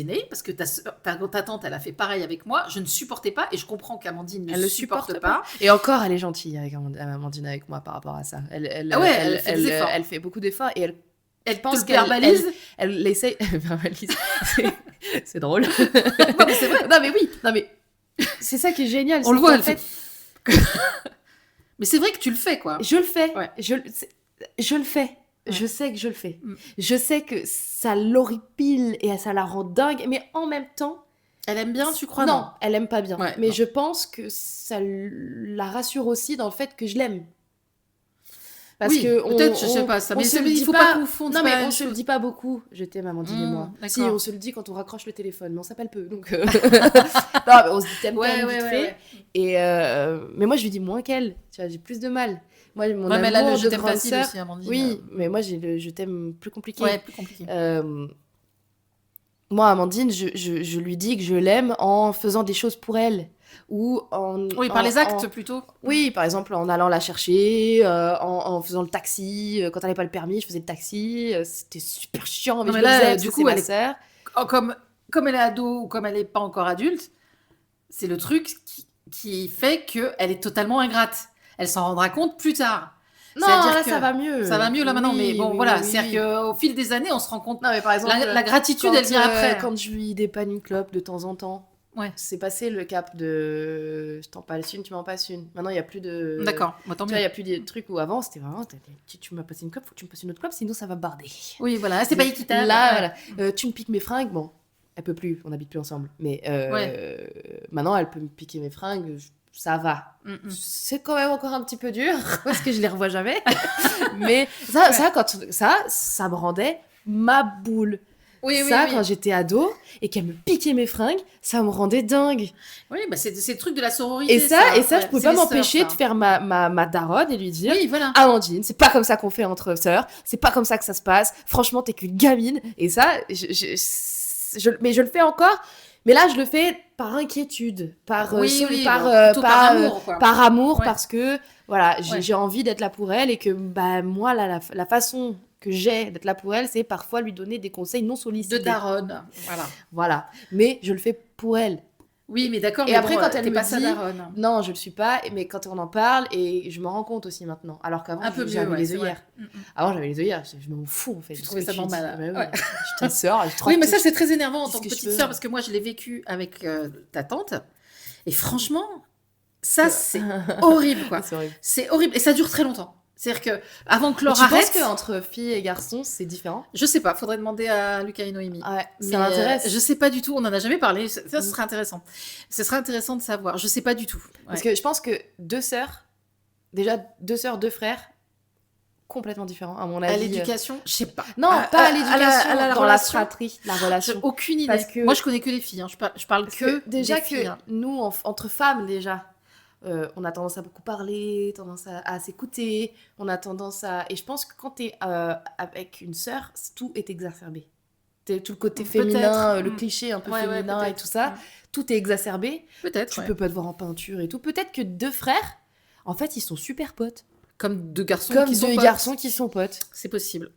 aînés, parce que ta tante, elle a fait pareil avec moi. Je ne supportais pas, et je comprends qu'Amandine ne supporte pas. Et encore, elle est gentille avec Amandine avec moi par rapport à ça. Elle fait beaucoup d'efforts et elle pense qu'elle verbalise. Elle essaye. Verbalise. C'est drôle. Non, mais c'est vrai. Non, mais oui. Non, mais c'est ça qui est génial. On le voit, elle fait. Mais c'est vrai que tu le fais, quoi. Je le fais. Ouais. Je le fais. Ouais. Je sais que je le fais. Je sais que ça l'horripile et ça la rend dingue, mais en même temps... Elle aime bien, tu crois? Non, elle aime pas bien. Ouais, mais je pense que ça la rassure aussi dans le fait que je l'aime. Parce que peut-être, je sais pas. Ça, mais il faut pas confondre. Non, mais on se le dit pas beaucoup. Je t'aime, Amandine et moi. D'accord. Si, on se le dit quand on raccroche le téléphone, mais on s'appelle peu, donc... non, mais on se dit t'aimes quand même vite fait. Et mais moi, je lui dis moins qu'elle. Tu vois, j'ai plus de mal. Moi, mon amour mais là, de grande sœur... aussi, Amandine. Oui, mais moi, j'ai le je t'aime plus compliqué. Ouais, plus compliqué. Moi, Amandine, je lui dis que je l'aime en faisant des choses pour elle. Ou par les actes plutôt. Oui, par exemple en allant la chercher, en faisant le taxi. Quand elle n'avait pas le permis, je faisais le taxi. C'était super chiant, mais je le faisais, du coup, c'est ma sœur. Comme elle est ado ou comme elle n'est pas encore adulte, c'est le truc qui fait qu'elle est totalement ingrate. Elle s'en rendra compte plus tard. Non, là, ça va mieux. Ça va mieux là maintenant, mais bon, voilà. C'est-à-dire qu'au fil des années, on se rend compte. Non, mais par exemple, la gratitude, elle vient après. Quand je lui dépanne une clope de temps en temps. Ouais. C'est passé le cap de je t'en passe une, tu m'en passes une. Maintenant, il n'y a plus de. D'accord, tant mieux. Il n'y a plus des trucs où avant, c'était vraiment tu m'as passé une clope, faut que tu me passes une autre clope, sinon ça va barder. Oui, voilà, c'est pas équitable. Là, voilà. Tu me piques mes fringues, bon, elle peut plus, on n'habite plus ensemble. Mais maintenant, elle peut me piquer mes fringues, ça va. Mm, mm. C'est quand même encore un petit peu dur parce que je les revois jamais. Mais ça me rendait ma boule. Oui, Quand j'étais ado et qu'elle me piquait mes fringues, ça me rendait dingue. Oui, bah c'est le truc de la sororité. Et ça, ouais, je pouvais c'est pas les m'empêcher sœurs, de ça. faire ma daronne et lui dire Oui, voilà. Amandine, c'est pas comme ça qu'on fait entre sœurs, c'est pas comme ça que ça se passe. Franchement, t'es qu'une gamine. Et ça, mais je le fais encore. Mais là, je le fais par inquiétude, par plutôt par amour, quoi. par amour, Ouais. parce que voilà, Ouais. j'ai envie d'être là pour elle et que bah moi, la façon que j'ai d'être là pour elle, c'est parfois lui donner des conseils non De sollicités. daronne. Voilà. Voilà. Mais je le fais pour elle. Oui, mais d'accord. Et mais après, bon, quand elle t'es me pas sa dit- daronne. Non, je le suis pas, mais quand on en parle, et je me rends compte aussi maintenant. Alors qu'avant, Un peu mieux, j'avais ouais, les c'est vrai. œillères. Mm, mm. Avant, j'avais les œillères, je m'en fous en fait. Tu de ce trouvais que ça normal, dis. Bah oui, ouais. je suis ta sœur, je Oui, mais ça, c'est très énervant en dis tant ce que que je petite peux. sœur, parce que moi, je l'ai vécu avec ta tante. Et franchement, ça, c'est horrible, quoi. C'est horrible. C'est horrible. Et ça dure très longtemps. C'est-à-dire que avant que Mais Laure tu penses arrête, qu'entre filles et garçons, c'est différent? je sais pas, faudrait demander à Lucas et Noémie. Ouais, Mais, ça m'intéresse. je sais pas du tout, on en a jamais parlé. Ça, ce Mm. serait intéressant. Ce serait intéressant de savoir. Je sais pas du tout. Parce Ouais. que je pense que deux sœurs, deux frères, complètement différents, à mon À avis. l'éducation, je sais pas. Non, pas à l'éducation, à la dans la relation. fratrie, la J'ai relation. aucune idée. Parce que- Moi, je connais que les filles. Hein. Je parle Parce que déjà des que filles. Hein. nous, entre femmes, déjà, on a tendance à beaucoup parler, tendance à s'écouter, on a tendance à... Et je pense que quand t'es avec une sœur, tout est exacerbé. Tout le côté Peut-être. féminin, le Mm. cliché un peu Ouais, féminin et peut-être. tout ça, tout est exacerbé. Peut-être. Tu ouais. peux pas te voir en peinture et tout. Peut-être que deux frères, en fait, ils sont super potes. Comme deux garçons Comme qui sont deux potes. garçons qui sont potes. C'est possible.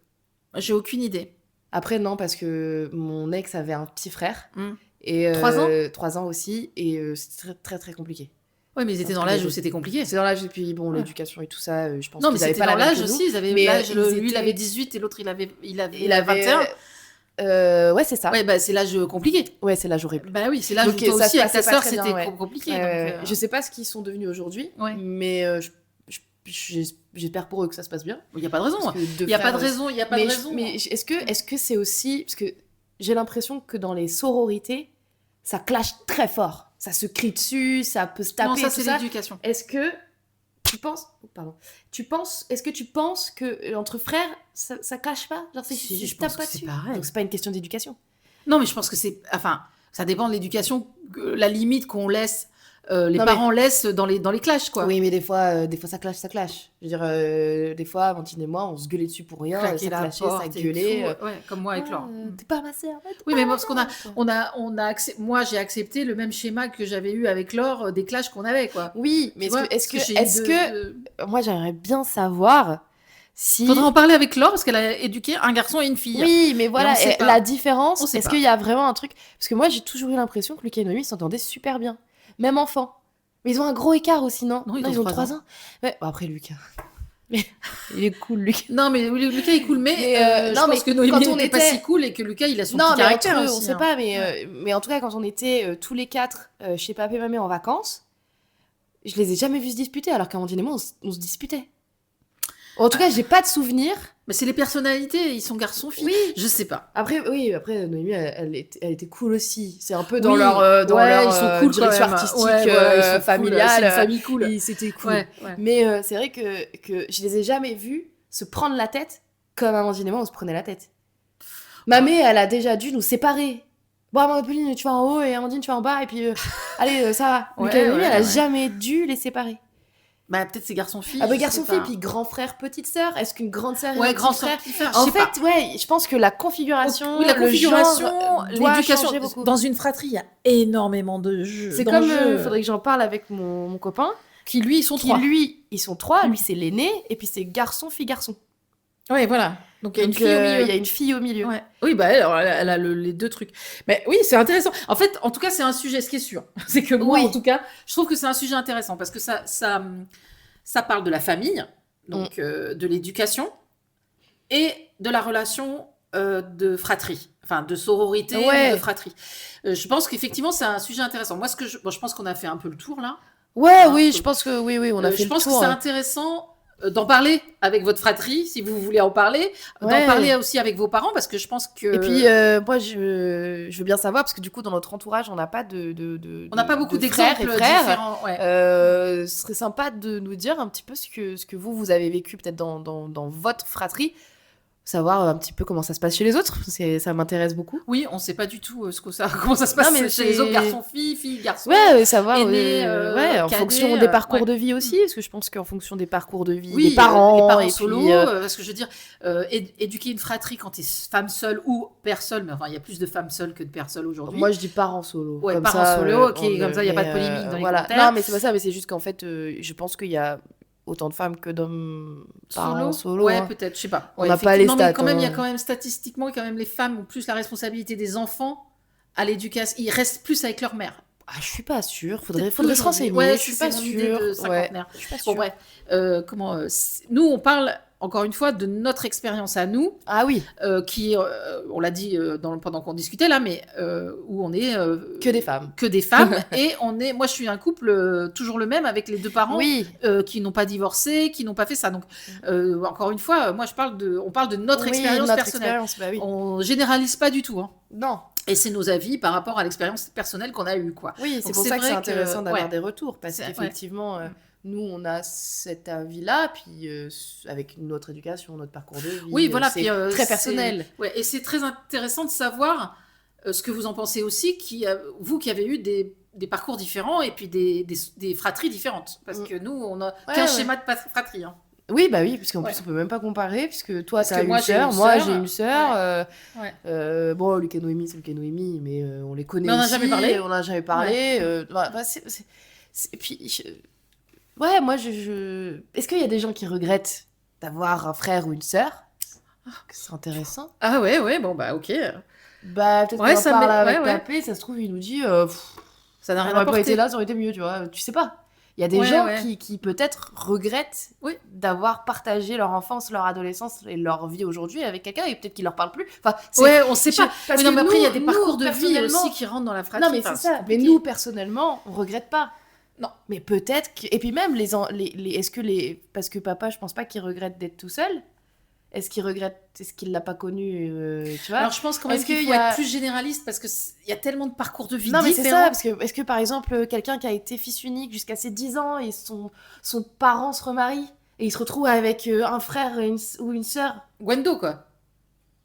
J'ai aucune idée. Après, non, parce que mon ex avait un petit frère. Mm. Et 3 ans 3 ans aussi. Et c'était très, très, très compliqué. Oui, mais ils étaient dans l'âge où c'était compliqué. C'est dans l'âge, et puis bon, Ouais. l'éducation et tout ça, je pense Non, mais qu'ils avaient c'était pas dans la même l'âge que nous. aussi. Ils avaient Mais, l'âge. ils Lui, il étaient- avait 18 et l'autre, il avait Il avait 21. ouais, c'est ça. Ouais, bah, c'est l'âge compliqué. Ouais, c'est l'âge horrible. Bah oui, c'est l'âge Donc, où toi ça aussi, se avec ta passait pas sœur, très c'était bien, ouais. compliqué. donc, Je sais pas ce qu'ils sont devenus aujourd'hui, Ouais. mais j'espère pour eux que ça se passe bien. il n'y a pas de raison. Parce que deux Il n'y a pas de frères, raison. Il y a pas mais de raison. mais est-ce que c'est aussi... Parce que j'ai l'impression que dans les sororités, ça clash très fort. Ça se crie dessus, ça peut se taper, Non, ça, tout c'est ça. l'éducation. Est-ce que tu penses... oh, pardon. Est-ce que tu penses que entre frères, ça clash pas? Genre, Si, je tape pense pas que c'est dessus. pareil. Donc c'est pas une question d'éducation. Non, mais je pense que c'est. Enfin, ça dépend de l'éducation, la limite qu'on laisse, les Non, mais- parents laissent dans les clashs, quoi. Oui, mais des fois ça clash, ça clash. Je veux dire, des fois, Amandine et moi, on se gueulait dessus pour rien, Claquer ça la clashait, ça porte et gueulait. tout. Ouais, comme moi avec Laure. T'es pas ma sœur. Oui, mais parce qu'on moi, j'ai accepté le même schéma que j'avais eu avec Laure, des clashs qu'on avait, quoi. Oui, mais Tu vois, est-ce parce que, j'ai eu est-ce que, moi j'aimerais bien savoir si. Faudrait en parler avec Laure parce qu'elle a éduqué un garçon et une fille. Oui, mais voilà, on sait et pas. la différence, On sait est-ce pas. qu'il y a vraiment un truc? Parce que moi j'ai toujours eu l'impression que Lucas et Noémie s'entendaient super bien, même enfant. Mais ils ont un gros écart aussi, non? Non, ils ont 3 ans. Ouais, bon, après Lucas. Mais il est cool, Lucas. Non, mais Lucas est cool, mais, Mais, je non, pense mais que Noémie quand on n'était pas était- si cool et que Lucas, il a son Non, petit mais caractère entre eux, aussi. on sait hein. pas, mais en tout cas, quand on était tous les 4 chez Papé et Mamé en vacances, je les ai jamais vus se disputer, alors qu'Amandine et moi, on se disputait. En tout cas, j'ai pas de souvenir. Mais c'est les personnalités, ils sont garçons-filles. Oui. Je sais pas. Après, Noémie, elle était cool aussi. C'est un peu dans Oui. leur, Ouais, ils sont cool quand direction même. artistique, Ouais, ils sont cool. familiale. C'est une famille cool. C'était cool. Ouais, ouais. Mais c'est vrai que je les ai jamais vus se prendre la tête comme Amandine et moi, on se prenait la tête. Mamé, elle a déjà dû nous séparer. Bon, Amandine, tu vas en haut et Amandine, tu vas en bas. Et puis, allez, ça va. Ouais, Lucas et Noémie, ouais, elle a ouais. jamais dû les séparer. Bah, peut-être c'est garçon-fille. Ah bah je garçon sais fille, pas. puis grand frère, petite sœur. Est-ce qu'une grande sœur et Ouais, un grand petit frère frère. En je sais pas. fait, ouais, je pense que la configuration, Oui, la le configuration, genre doit l'éducation. changer beaucoup. Dans une fratrie, il y a énormément de jeux. C'est comme, faudrait que j'en parle avec mon copain, Qui, lui, ils sont qui 3. lui, ils sont 3, lui c'est l'aîné, et puis c'est garçon, fille, garçon. Ouais, voilà. Donc, il y a une Donc, fille au milieu. il y a une fille au milieu. Ouais. Oui, bah alors, elle a les deux trucs. Mais oui, c'est intéressant. En fait, en tout cas, c'est un sujet, ce qui est sûr. C'est que moi, Oui. en tout cas, je trouve que c'est un sujet intéressant parce que ça parle de la famille, donc de l'éducation et de la relation de fratrie, enfin de sororité, Ouais. de fratrie. Je pense qu'effectivement, c'est un sujet intéressant. Moi, je pense qu'on a fait un peu le tour là. Ouais, Hein, oui, faut- je pense que oui, on a fait je le pense tour. que c'est intéressant d'en parler avec votre fratrie, si vous voulez en parler, d'en Ouais. parler aussi avec vos parents, parce que je pense que... Et puis, moi, je veux bien savoir, parce que du coup, dans notre entourage, on n'a pas on n'a pas beaucoup de frères d'exemples et frères. différents. Ouais. Ce serait sympa de nous dire un petit peu ce que vous avez vécu peut-être dans votre fratrie, savoir un petit peu comment ça se passe chez les autres. Ça m'intéresse beaucoup. Oui, on ne sait pas du tout comment ça se passe Non, mais chez les c'est- autres, garçons-filles, filles, garçons. Ouais, savoir aînés, en cadets, fonction des parcours ouais. de vie aussi, parce que je pense qu'en fonction des parcours de vie Oui, des parents, les parents et solo, puis, parce que je veux dire, éduquer une fratrie quand tu es femme seule ou père seul, mais enfin, il y a plus de femmes seules que de pères seuls aujourd'hui. moi je dis parents solo. Ouais, comme parents ça, solo, ok, on comme ça, il n'y a pas de mais, polémique dans les voilà. commentaires. Non, mais c'est pas ça, mais c'est juste qu'en fait, je pense qu'il y a autant de femmes que d'hommes parents solo. Ouais, hein. peut-être, je sais pas. On Ouais, n'a pas les effectivement, mais stats, quand même, il y a hein. quand même statistiquement, quand même, les femmes ont plus la responsabilité des enfants à l'éducation. Ils restent plus avec leur mère. Ah, je suis pas sûre. Faudrait Peut-être se plus renseigner. aujourd'hui. Ouais, je suis c'est pas mon idée sûre. de Ouais, cinquantenaire. je suis pas Bon, sûre. bref, nous, on parle encore une fois de notre expérience à nous, Ah oui, qui, on l'a dit pendant qu'on discutait là, mais où on est que des femmes. que des femmes et moi je suis un couple toujours le même avec les deux parents Oui. qui n'ont pas divorcé, qui n'ont pas fait ça. Donc encore une fois, moi on parle de notre Oui, expérience notre personnelle. expérience, bah oui. On généralise pas du tout, hein. Non. Et c'est nos avis par rapport à l'expérience personnelle qu'on a eue, quoi. Oui, c'est Donc, pour c'est ça que c'est vrai intéressant d'avoir ouais. des retours, parce C'est- qu'effectivement, nous, on a cet avis-là, puis avec notre éducation, notre parcours de vie, Oui, voilà, c'est puis très personnel. Ouais, et c'est très intéressant de savoir ce que vous en pensez aussi, vous qui avez eu des parcours différents et puis des fratries différentes. Parce que nous, on a Ouais, qu'un ouais. schéma de fratrie. Hein. Oui, bah oui, parce qu'en Ouais. plus, on peut même pas comparer, puisque toi, Parce t'as que une moi, j'ai sœur, une moi, sœur. j'ai une sœur. Ouais. Bon, Lucas Noémie, c'est Lucas Noémie, mais on les connaît Mais on n'a aussi, jamais parlé. on n'a jamais parlé. Et puis, ouais, moi, est-ce qu'il y a des gens qui regrettent d'avoir un frère ou une sœur? C'est intéressant. Ah ouais, bon, bah ok. Bah, peut-être Ouais, qu'on en ça parle met- avec ouais, ouais. Papé, ça se trouve, il nous dit Ça n'a on rien n'aurait pas apporté. été là, ça aurait été mieux, tu vois. Tu sais pas. Il y a des Ouais, gens ouais. qui peut-être regrettent Oui. d'avoir partagé leur enfance, leur adolescence et leur vie aujourd'hui avec quelqu'un, et peut-être qu'ils leur parlent plus. Enfin, Ouais, on sait pas. parce Oui, non, que mais après, il y a nous- des nous, parcours de vie personnellement- aussi qui rentrent dans la fratrie. Non, mais Enfin, c'est ça. Mais compliqué. nous, personnellement, on regrette pas. Non. Mais peut-être que... Et puis même, est-ce que les... Parce que papa, je pense pas qu'il regrette d'être tout seul. Est-ce qu'il l'a pas connu, tu vois? Alors, je pense quand même Est-ce qu'il qu'il faut y a- être plus généraliste parce qu'il y a tellement de parcours de vie Non, mais c'est ça, différents. parce que est-ce que par exemple, quelqu'un qui a été fils unique jusqu'à ses 10 ans et son parent se remarie et il se retrouve avec un frère ou une sœur? Gwendo, quoi.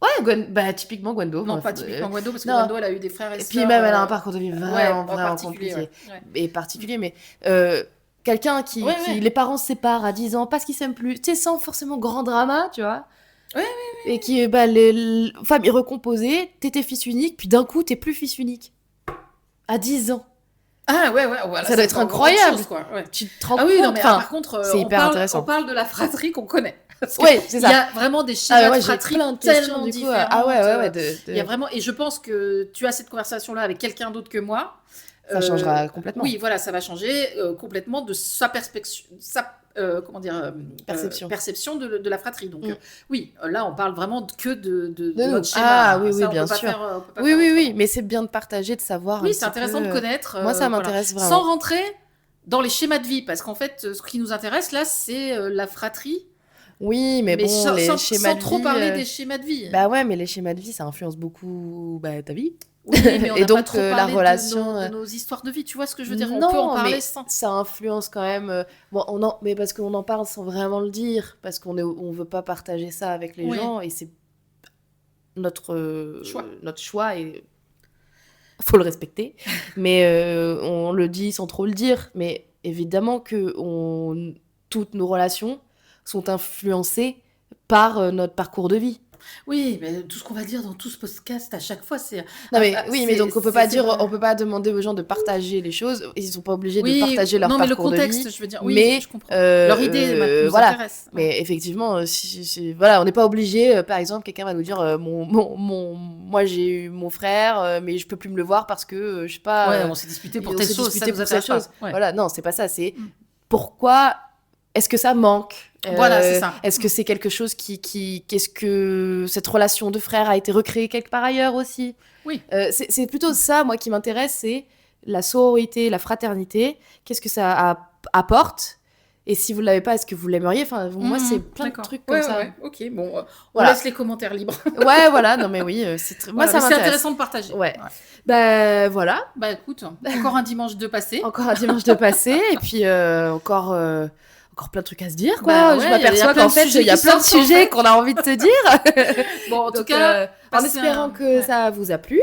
Ouais, bah typiquement Gwendo. Non, Enfin, pas typiquement Gwendo, parce que non. Gwendo, elle a eu des frères et Et sœurs. puis même, elle a un parcours de vie vraiment, en vraiment particulier, compliqué. ouais. Et particulier, mais quelqu'un qui, Ouais, qui ouais. les parents se séparent à 10 ans parce qu'ils s'aiment plus, tu sais, sans forcément grand drama, tu vois. Ouais, Et qui, bah, famille recomposée, t'étais fils unique, puis d'un coup, t'es plus fils unique. À 10 ans. Ah ouais, voilà. Ça doit être encore incroyable. autre chose, quoi, ouais. Tu te rends Ah oui, compte, non, mais enfin, par contre, c'est hyper intéressant. on parle de la fratrie qu'on connaît. Parce que Ouais, c'est il ça. y a vraiment des schémas Ah ouais, de j'ai fratrie plein de questions, tellement du coup. différents. Ah ouais. Il y a vraiment, et je pense que tu as cette conversation-là avec quelqu'un d'autre que moi. Ça changera complètement. Oui, voilà, ça va changer complètement de sa perspective, perception de la fratrie. Donc, oui, là, on parle vraiment que de nous. notre schéma. Ah oui, Ça, on bien peut pas sûr. faire, on peut pas Oui, faire oui, autrement. mais c'est bien de partager, de savoir. Oui, un c'est petit intéressant peu, de connaître. Moi, ça voilà. m'intéresse vraiment. Sans rentrer dans les schémas de vie, parce qu'en fait, ce qui nous intéresse là, c'est la fratrie. Oui, mais bon, sans, les sans- schémas sans de trop vie, parler des schémas de vie. Bah ouais, mais les schémas de vie, ça influence beaucoup ta vie. Oui, mais on et n'a donc, pas trop la parlé relation, de nos histoires de vie. Tu vois ce que je veux dire? Non, On peut en parler mais sans. ça influence quand même. Mais parce qu'on en parle sans vraiment le dire, parce on veut pas partager ça avec les Oui. gens, et c'est notre Choix. notre choix, et faut le respecter. Mais on le dit sans trop le dire. Mais évidemment que toutes nos relations sont influencées par notre parcours de vie. Oui, mais tout ce qu'on va dire dans tout ce podcast à chaque fois, c'est. Non mais Ah, oui, mais c'est- donc on peut c'est- pas c'est dire, vrai. on peut pas demander aux gens de partager les choses. Ils sont pas obligés Oui, de partager leur non, mais le parcours de contexte, vie. je veux dire. Oui, mais, je comprends. Leur idée nous voilà. intéresse. Mais effectivement, voilà, on n'est pas obligé. Par exemple, quelqu'un va nous dire, moi j'ai eu mon frère, mais je peux plus me le voir parce que je sais pas. Ouais, on s'est disputé pour on telle s'est chose, ça disputé nous pour cette intéresse chose. pas. Ouais. Voilà, non, c'est pas ça. C'est pourquoi est-ce que ça manque? Voilà, c'est ça. Est-ce que c'est quelque chose qu'est-ce que cette relation de frère a été recréée quelque part ailleurs aussi? Oui. C'est plutôt ça, moi, qui m'intéresse, c'est la sororité, la fraternité. Qu'est-ce que ça apporte? Et si vous l'avez pas, est-ce que vous l'aimeriez? Enfin, moi, c'est plein D'accord. de trucs comme ça. Ouais. Ok, bon, on Voilà. laisse les commentaires libres. Ouais, voilà. Non, mais oui, moi, Voilà, ça mais c'est m'intéresse. intéressant de partager. Ouais. Bah, voilà. Bah écoute, encore un dimanche de passé. Encore un dimanche de passé. Et puis, encore plein de trucs à se dire, quoi. Bah ouais, Je y a m'aperçois plein qu'en de fait, sujets il y a qui plein de sortent, en sujets fait. qu'on a envie de se dire. Bon, en tout Donc, cas, en passez espérant que ouais. ça vous a plu.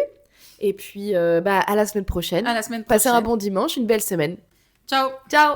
Et puis, à la semaine prochaine. À la semaine Passez prochaine. un bon dimanche, une belle semaine. Ciao. Ciao!